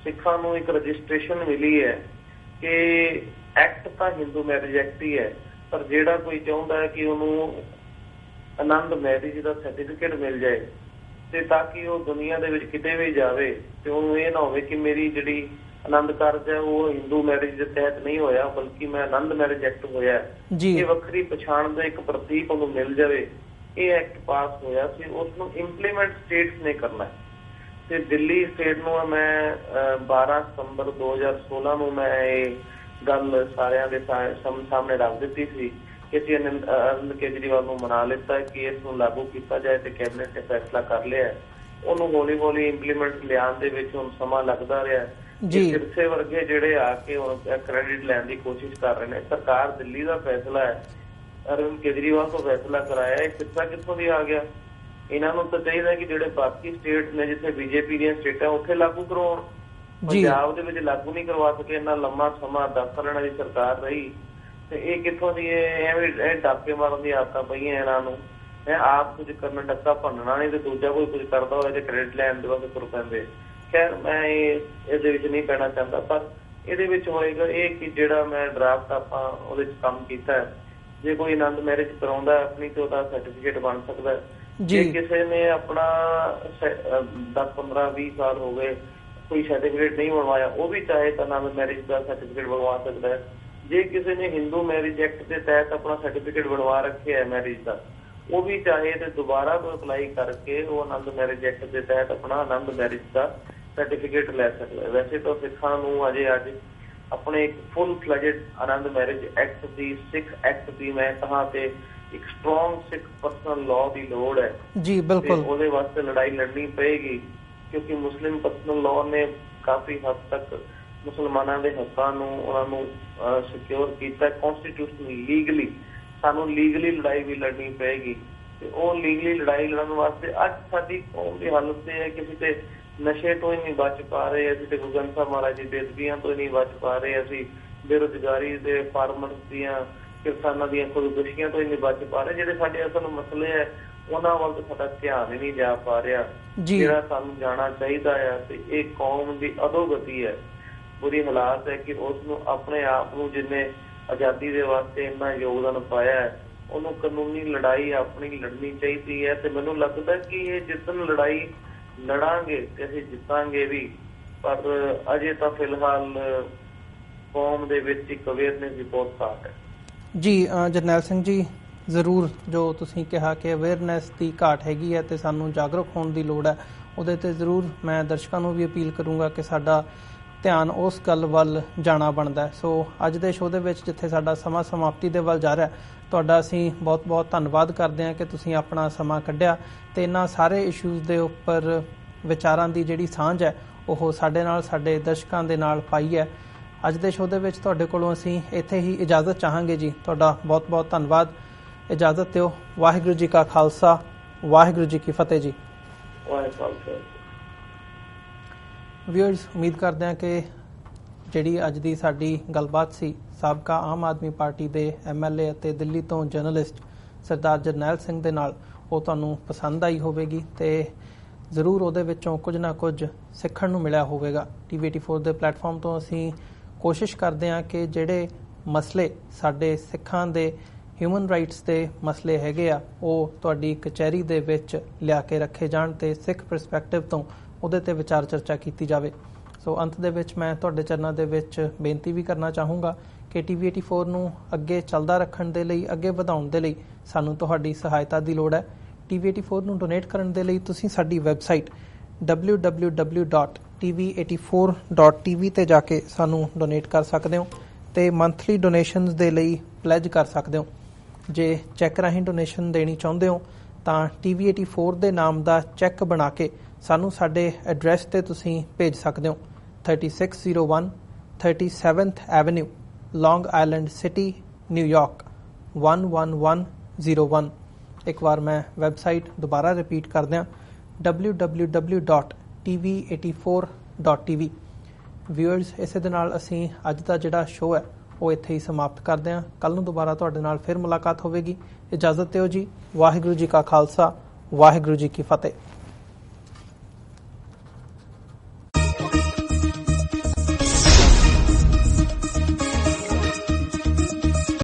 ਸਿੱਖਾਂ ਨੂੰ ਇੱਕ ਰਜਿਸਟ੍ਰੇਸ਼ਨ ਮਿਲੀ ਹੈ ਕਿ ਐਕਟ ਤਾਂ ਹਿੰਦੂ ਮੈਰਿਜ ਐਕਟ ਹੀ ਹੈ, ਪਰ ਜਿਹੜਾ ਕੋਈ ਚਾਹੁੰਦਾ ਹੈ ਕਿ ਉਹਨੂੰ ਆਨੰਦ ਮੈਰਿਜ ਦਾ ਸਰਟੀਫਿਕੇਟ ਮਿਲ ਜਾਏ ਤੇ ਤਾਂ ਕਿ ਉਹ ਦੁਨੀਆ ਦੇ ਵਿੱਚ ਕਿਤੇ ਵੀ ਜਾਵੇ ਤੇ ਉਹਨੂੰ ਇਹ ਨਾ ਹੋਵੇ ਕਿ ਮੇਰੀ ਜਿਹੜੀ ਆਨੰਦ ਕਾਰਜ ਹੈ ਉਹ ਹਿੰਦੂ ਮੈਰਿਜ ਦੇ ਤਹਿਤ ਨਹੀਂ ਹੋਇਆ, ਬਲਕਿ ਮੈਂ ਆਨੰਦ ਮੈਰਿਜ ਐਕਟ ਹੋਇਆ। ਇਹ ਵੱਖਰੀ ਪਛਾਣ ਦਾ ਇੱਕ ਪ੍ਰਤੀਕ ਉਹਨੂੰ ਮਿਲ ਜਾਵੇ। ਇਹ ਐਕਟ ਪਾਸ ਹੋਇਆ ਸੀ, ਉਸ ਨੂੰ ਇੰਪਲੀਮੈਂਟ ਸਟੇਟਸ ਨੇ ਕਰਨਾ ਹੈ। ਤੇ ਦਿੱਲੀ ਸਟੇਟ ਨੂੰ ਮੈਂ 12 ਸਤੰਬਰ 2016 ਨੂੰ ਮੈਂ ਇਹ ਗੱਲ ਸਾਰਿਆਂ ਦੇ ਸਾਹਮਣੇ ਰੱਖ ਦਿੱਤੀ ਸੀ ਕਿ ਅਸੀਂ ਅਰਵਿੰਦ ਕੇਜਰੀਵਾਲ ਨੂੰ ਮਨਾ ਲਿੱਤਾ ਕਿ ਇਸ ਨੂੰ ਲਾਗੂ ਕੀਤਾ ਜਾਏ ਤੇ ਕੈਬਨਿਟ ਨੇ ਫੈਸਲਾ ਕਰ ਲਿਆ। ਉਹਨੂੰ ਹੌਲੀ ਹੌਲੀ ਇੰਪਲੀਮੈਂਟ ਲਿਆਉਣ ਦੇ ਵਿੱਚ ਹੁਣ ਸਮਾਂ ਲੱਗਦਾ ਰਿਹਾ। ਸਿਰਸੇ ਵਰਗੇ ਜਿਹੜੇ ਆ ਕੇ ਹੁਣ ਕ੍ਰੈਡਿਟ ਲੈਣ ਦੀ ਕੋਸ਼ਿਸ਼ ਕਰ ਰਹੇ ਨੇ। ਸਰਕਾਰ ਦਿੱਲੀ ਦਾ ਫੈਸਲਾ ਹੈ, ਅਰਵਿੰਦ ਕੇਜਰੀਵਾਲ ਤੋਂ ਫੈਸਲਾ ਕਰਾਇਆ, ਇਹ ਸਿੱਧਾ ਕਿੱਥੋਂ ਦੀ ਆ ਗਿਆ? ਇਹਨਾਂ ਨੂੰ ਤਾਂ ਚਾਹੀਦਾ ਕਿ ਜਿਹੜੇ ਬਾਕੀ ਸਟੇਟ ਨੇ ਜਿੱਥੇ ਬੀਜੇਪੀ ਦੀਆਂ ਸਟੇਟਾਂ ਉੱਥੇ ਲਾਗੂ ਕਰਵਾਉਣ। ਪੰਜਾਬ ਦੇ ਵਿੱਚ ਲਾਗੂ ਨਹੀਂ ਕਰਵਾ ਸਕੇ, ਇੰਨਾ ਲੰਮਾ ਸਮਾਂ 10 ਸਾਲਾਂ ਦੀ ਸਰਕਾਰ ਰਹੀ ਤੇ ਇਹ ਕਿੱਥੋਂ ਦੀ ਇਹ ਡਾਕੇ ਮਾਰਨ ਦੀ ਆਦਤਾਂ ਪਈਆਂ ਇਹਨਾਂ ਨੂੰ। ਮੈਂ ਆਪ ਕੁਝ ਕਰਨਾ, ਡੱਕਾ ਭੰਨਣਾ ਨਹੀਂ ਤੇ ਦੂਜਾ ਕੋਈ ਕੁਝ ਕਰਦਾ ਹੋਇਆ ਤੇ ਕ੍ਰੈਡਿਟ ਲੈਣ ਦੇ ਵਾਸਤੇ ਤੁਰ ਪੈਂਦੇ। ਖੈਰ ਮੈਂ ਇਹਦੇ ਵਿੱਚ ਨਹੀਂ ਪੈਣਾ ਚਾਹੁੰਦਾ, ਪਰ ਇਹਦੇ ਵਿੱਚ ਹੋਏਗਾ ਇਹ ਕਿ ਜਿਹੜਾ ਮੈਂ ਡਰਾਫਟ ਆਪਾਂ ਉਹਦੇ 'ਚ ਕੰਮ ਕੀਤਾ, ਜੇ ਕੋਈ ਆਨੰਦ ਮੈਰਿਜ ਕਰਾਉਂਦਾ ਆਪਣੀ ਤੇ ਉਹਦਾ ਸਰਟੀਫਿਕੇਟ ਬਣ ਸਕਦਾ। ਜੇ ਕਿਸੇ ਨੇ ਆਪਣਾ 10, 15, 20 ਸਾਲ ਹੋ ਗਏ ਕੋਈ ਸਰਟੀਫਿਕੇਟ ਨਹੀਂ ਬਣਵਾਇਆ, ਉਹ ਵੀ ਚਾਹੇ ਤਾਂ ਆਨੰਦ ਮੈਰਿਜ ਦਾ ਸਰਟੀਫਿਕੇਟ ਬਣਵਾ ਸਕਦਾ ਹੈ। ਜੇ ਕਿਸੇ ਨੇ ਹਿੰਦੂ ਮੈਰਿਜ ਐਕਟ ਦੇ ਤਹਿਤ ਆਪਣਾ ਸਰਟੀਫਿਕੇਟ ਬਣਵਾ ਰੱਖਿਆ ਹੈ ਮੈਰਿਜ ਦਾ, ਉਹ ਵੀ ਚਾਹੇ ਤੇ ਦੁਬਾਰਾ ਤੋਂ ਅਪਲਾਈ ਕਰਕੇ ਉਹ ਆਨੰਦ ਮੈਰਿਜ ਐਕਟ ਦੇ ਤਹਿਤ ਆਪਣਾ ਆਨੰਦ ਮੈਰਿਜ ਦਾ ਸਰਟੀਫਿਕੇਟ ਲੈ ਸਕਦਾ ਹੈ। ਵੈਸੇ ਤਾਂ ਸਿੱਖਾਂ ਨੂੰ ਅਜੇ ਅੱਜ ਆਪਣੇ ਇੱਕ ਫੁੱਲ ਫਲੈਜਡ ਆਨੰਦ ਮੈਰਿਜ ਐਕਟ ਦੀ, ਸਿੱਖ ਐਕਟ ਦੀ ਮੈਂ ਕਹਾਂ ਤੇ ਇੱਕ ਸਟਰੋਂਗ ਸਿੱਖ ਪਰਸਨਲ ਲਾਅ ਦੀ ਲੋੜ ਹੈ ਜੀ। ਬਿਲਕੁਲ, ਉਹਦੇ ਵਾਸਤੇ ਲੜਾਈ ਲੜਨੀ ਪਏਗੀ ਕਿਉਂਕਿ ਮੁਸਲਿਮ ਪਰਸਨਲ ਲਾਅ ਨੇ ਕਾਫੀ ਹੱਦ ਤੱਕ ਮੁਸਲਮਾਨਾਂ ਦੇ ਹੱਕਾਂ ਨੂੰ ਉਹਨਾਂ ਨੂੰ ਸਿਕਿਉਰ ਕੀਤਾ ਕੌਂਸਟੀਟਿਊਸ਼ਨਲੀ, ਲੀਗਲੀ। ਸਾਨੂੰ ਲੀਗਲੀ ਲੜਾਈ ਵੀ ਲੜਨੀ ਪਏਗੀ ਤੇ ਉਹ ਲੀਗਲੀ ਲੜਾਈ ਲੜਨ ਵਾਸਤੇ ਅੱਜ ਸਾਡੀ ਕੌਮ ਦੀ ਹਾਲਤ ਇਹ ਹੈ ਕਿ ਅਸੀਂ ਤੇ ਨਸ਼ੇ ਤੋਂ ਹੀ ਨਹੀਂ ਬਚ ਪਾ ਰਹੇ, ਅਸੀਂ ਤੇ ਗੁਰੂ ਗ੍ਰੰਥ ਸਾਹਿਬ ਮਹਾਰਾਜ ਦੀ ਬੇਅਦਬੀਆਂ ਤੋਂ ਹੀ ਨਹੀਂ ਬਚ ਪਾ ਰਹੇ, ਅਸੀਂ ਬੇਰੁਜ਼ਗਾਰੀ ਦੇ ਫਾਰਮਰਸ ਦੀਆਂ, ਕਿਸਾਨਾਂ ਦੀਆਂ ਖੁਦਕੁਸ਼ੀਆਂ ਤੋਂ ਹੀ ਨਹੀਂ ਬਚ ਪਾ ਰਹੇ। ਜਿਹੜੇ ਸਾਡੇ ਅਸਲ ਮਸਲੇ ਹੈ ਉਹਨਾਂ ਵੱਲ ਤਾਂ ਸਾਡਾ ਧਿਆਨ ਹੀ ਨਹੀਂ ਜਾ ਪਾ ਰਿਹਾ, ਜਿਹੜਾ ਸਾਨੂੰ ਜਾਣਾ ਚਾਹੀਦਾ ਆ। ਤੇ ਇਹ ਕੌਮ ਦੀ ਅਧੋਗਤੀ ਹੈ, ਬੁਰੀ ਹਾਲਾਤ ਹੈ ਕਿ ਉਸ ਨੂੰ ਆਪਣੇ ਆਪ ਨੂੰ ਜਿਹਨੇ ਆਜ਼ਾਦੀ ਦੇ ਵਾਸਤੇ ਇੰਨਾ ਯੋਗਦਾਨ ਪਾਇਆ ਹੈ ਉਹਨੂੰ ਕਾਨੂੰਨੀ ਲੜਾਈ ਆਪਣੀ ਲੜਨੀ ਚਾਹੀਦੀ ਹੈ। ਤੇ ਮੈਨੂੰ ਲੱਗਦਾ ਕਿ ਇਹ ਜਿੱਦਣ ਲੜਾਈ ਲੜਾਂਗੇ ਤੇ ਅਸੀਂ ਜਿੱਤਾਂਗੇ ਵੀ, ਪਰ ਅਜੇ ਤਾਂ ਫਿਲਹਾਲ ਕੌਮ ਦੇ ਵਿੱਚ ਇੱਕ ਅਵੇਅਰਨੈਸ ਦੀ ਬਹੁਤ ਘਾਟ ਹੈ। ਜੀ ਜਰਨੈਲ ਸਿੰਘ ਜੀ, ਜ਼ਰੂਰ ਜੋ ਤੁਸੀਂ ਕਿਹਾ ਕਿ ਅਵੇਅਰਨੈਸ ਦੀ ਘਾਟ ਹੈਗੀ ਹੈ ਤੇ ਸਾਨੂੰ ਜਾਗਰੂਕ ਹੋਣ ਦੀ ਲੋੜ ਹੈ, ਉਹਦੇ 'ਤੇ ਜ਼ਰੂਰ ਮੈਂ ਦਰਸ਼ਕਾਂ ਨੂੰ ਵੀ ਅਪੀਲ ਕਰੂੰਗਾ ਕਿ ਸਾਡਾ ਧਿਆਨ ਉਸ ਗੱਲ ਵੱਲ ਜਾਣਾ ਬਣਦਾ। ਸੋ ਅੱਜ ਦੇ ਸ਼ੋਅ ਦੇ ਵਿੱਚ ਜਿੱਥੇ ਸਾਡਾ ਸਮਾਂ ਸਮਾਪਤੀ ਦੇ ਵੱਲ ਜਾ ਰਿਹਾ, ਤੁਹਾਡਾ ਅਸੀਂ ਬਹੁਤ ਬਹੁਤ ਧੰਨਵਾਦ ਕਰਦੇ ਹਾਂ ਕਿ ਤੁਸੀਂ ਆਪਣਾ ਸਮਾਂ ਕੱਢਿਆ ਤੇ ਇਹਨਾਂ ਸਾਰੇ ਇਸ਼ੂਜ਼ ਦੇ ਉੱਪਰ ਵਿਚਾਰਾਂ ਦੀ ਜਿਹੜੀ ਸਾਂਝ ਹੈ ਉਹ ਸਾਡੇ ਨਾਲ, ਸਾਡੇ ਦਰਸ਼ਕਾਂ ਦੇ ਨਾਲ ਪਾਈ ਹੈ। ਅੱਜ ਦੇ ਸ਼ੋਅ ਦੇ ਵਿੱਚ ਤੁਹਾਡੇ ਕੋਲੋਂ ਅਸੀਂ ਇੱਥੇ ਹੀ ਇਜਾਜ਼ਤ ਚਾਹਾਂਗੇ ਜੀ। ਤੁਹਾਡਾ ਬਹੁਤ ਬਹੁਤ ਧੰਨਵਾਦ। ਇਜਾਜ਼ਤ ਦਿਓ। ਵਾਹਿਗੁਰੂ ਜੀ ਕਾ ਖਾਲਸਾ, ਵਾਹਿਗੁਰੂ ਜੀ ਕੀ ਫਤਿਹ ਜੀ। ਵਿਊਅਰਸ, ਉਮੀਦ ਕਰਦੇ ਹਾਂ ਕਿ ਜਿਹੜੀ ਅੱਜ ਦੀ ਸਾਡੀ ਗੱਲਬਾਤ ਸੀ ਸਾਬਕਾ ਆਮ ਆਦਮੀ ਪਾਰਟੀ ਦੇ MLA ਅਤੇ ਦਿੱਲੀ ਤੋਂ ਜਰਨਲਿਸਟ ਸਰਦਾਰ ਜਰਨੈਲ ਸਿੰਘ ਦੇ ਨਾਲ, ਉਹ ਤੁਹਾਨੂੰ ਪਸੰਦ ਆਈ ਹੋਵੇਗੀ ਤੇ ਜ਼ਰੂਰ ਉਹਦੇ ਵਿੱਚੋਂ ਕੁਝ ਨਾ ਕੁਝ ਸਿੱਖਣ ਨੂੰ ਮਿਲਿਆ ਹੋਵੇਗਾ। TV84 ਦੇ ਪਲੇਟਫਾਰਮ ਤੋਂ ਅਸੀਂ ਕੋਸ਼ਿਸ਼ ਕਰਦੇ ਹਾਂ ਕਿ ਜਿਹੜੇ ਮਸਲੇ ਸਾਡੇ ਸਿੱਖਾਂ ਦੇ ਹਿਊਮਨ ਰਾਈਟਸ ਦੇ ਮਸਲੇ ਹੈਗੇ ਆ, ਉਹ ਤੁਹਾਡੀ ਕਚਹਿਰੀ ਦੇ ਵਿੱਚ ਲਿਆ ਕੇ ਰੱਖੇ ਜਾਣ ਤੇ ਸਿੱਖ ਪਰਸਪੈਕਟਿਵ ਤੋਂ ਉਹਦੇ ਤੇ ਵਿਚਾਰ ਚਰਚਾ ਕੀਤੀ ਜਾਵੇ। ਸੋ ਅੰਤ ਦੇ ਵਿੱਚ ਮੈਂ ਤੁਹਾਡੇ ਚਰਨਾਂ ਦੇ ਵਿੱਚ ਬੇਨਤੀ ਵੀ ਕਰਨਾ ਚਾਹੂੰਗਾ ਕਿ TV84 ਨੂੰ ਅੱਗੇ ਚੱਲਦਾ ਰੱਖਣ ਦੇ ਲਈ, ਅੱਗੇ ਵਧਾਉਣ ਦੇ ਲਈ ਸਾਨੂੰ ਤੁਹਾਡੀ ਸਹਾਇਤਾ ਦੀ ਲੋੜ ਹੈ। TV84 ਨੂੰ ਡੋਨੇਟ ਕਰਨ ਦੇ ਲਈ ਤੁਸੀਂ ਸਾਡੀ ਵੈਬਸਾਈਟ www.tv84.tv ਤੇ ਜਾ ਕੇ ਸਾਨੂੰ ਡੋਨੇਟ ਕਰ ਸਕਦੇ ਹੋ ਤੇ ਮੰਥਲੀ ਡੋਨੇਸ਼ਨਸ ਦੇ ਲਈ ਪਲੈਜ ਕਰ ਸਕਦੇ ਹੋ। ਜੇ ਚੈੱਕ ਰਾਹੀਂ ਡੋਨੇਸ਼ਨ ਦੇਣੀ ਚਾਹੁੰਦੇ ਹੋ ਤਾਂ TV84 ਦੇ ਨਾਮ ਦਾ ਚੈੱਕ ਬਣਾ ਕੇ ਸਾਨੂੰ ਸਾਡੇ ਐਡਰੈਸ ਤੇ ਤੁਸੀਂ ਭੇਜ ਸਕਦੇ ਹੋ। 3601 37th ਐਵੇਨਿਊ, ਲੌਂਗ ਆਈਲੈਂਡ ਸਿਟੀ, ਨਿਊਯਾਰਕ 11101। ਇੱਕ ਵਾਰ ਮੈਂ ਵੈਬਸਾਈਟ ਦੁਬਾਰਾ ਰਿਪੀਟ ਕਰਦਿਆਂ www.tv84.tv। ਵਿਊਅਰਸ, ਇਸੇ ਦੇ ਨਾਲ ਅਸੀਂ ਅੱਜ ਦਾ ਜਿਹੜਾ ਸ਼ੋਅ ਹੈ ਉਹ ਇੱਥੇ ਹੀ ਸਮਾਪਤ ਕਰਦੇ ਹਾਂ। ਕੱਲ੍ਹ ਨੂੰ ਦੁਬਾਰਾ ਤੁਹਾਡੇ ਨਾਲ ਫਿਰ ਮੁਲਾਕਾਤ ਹੋਵੇਗੀ। ਇਜਾਜ਼ਤ ਦਿਓ ਜੀ। ਵਾਹਿਗੁਰੂ ਜੀ ਕਾ ਖਾਲਸਾ, ਵਾਹਿਗੁਰੂ ਜੀ ਕੀ ਫਤਿਹ।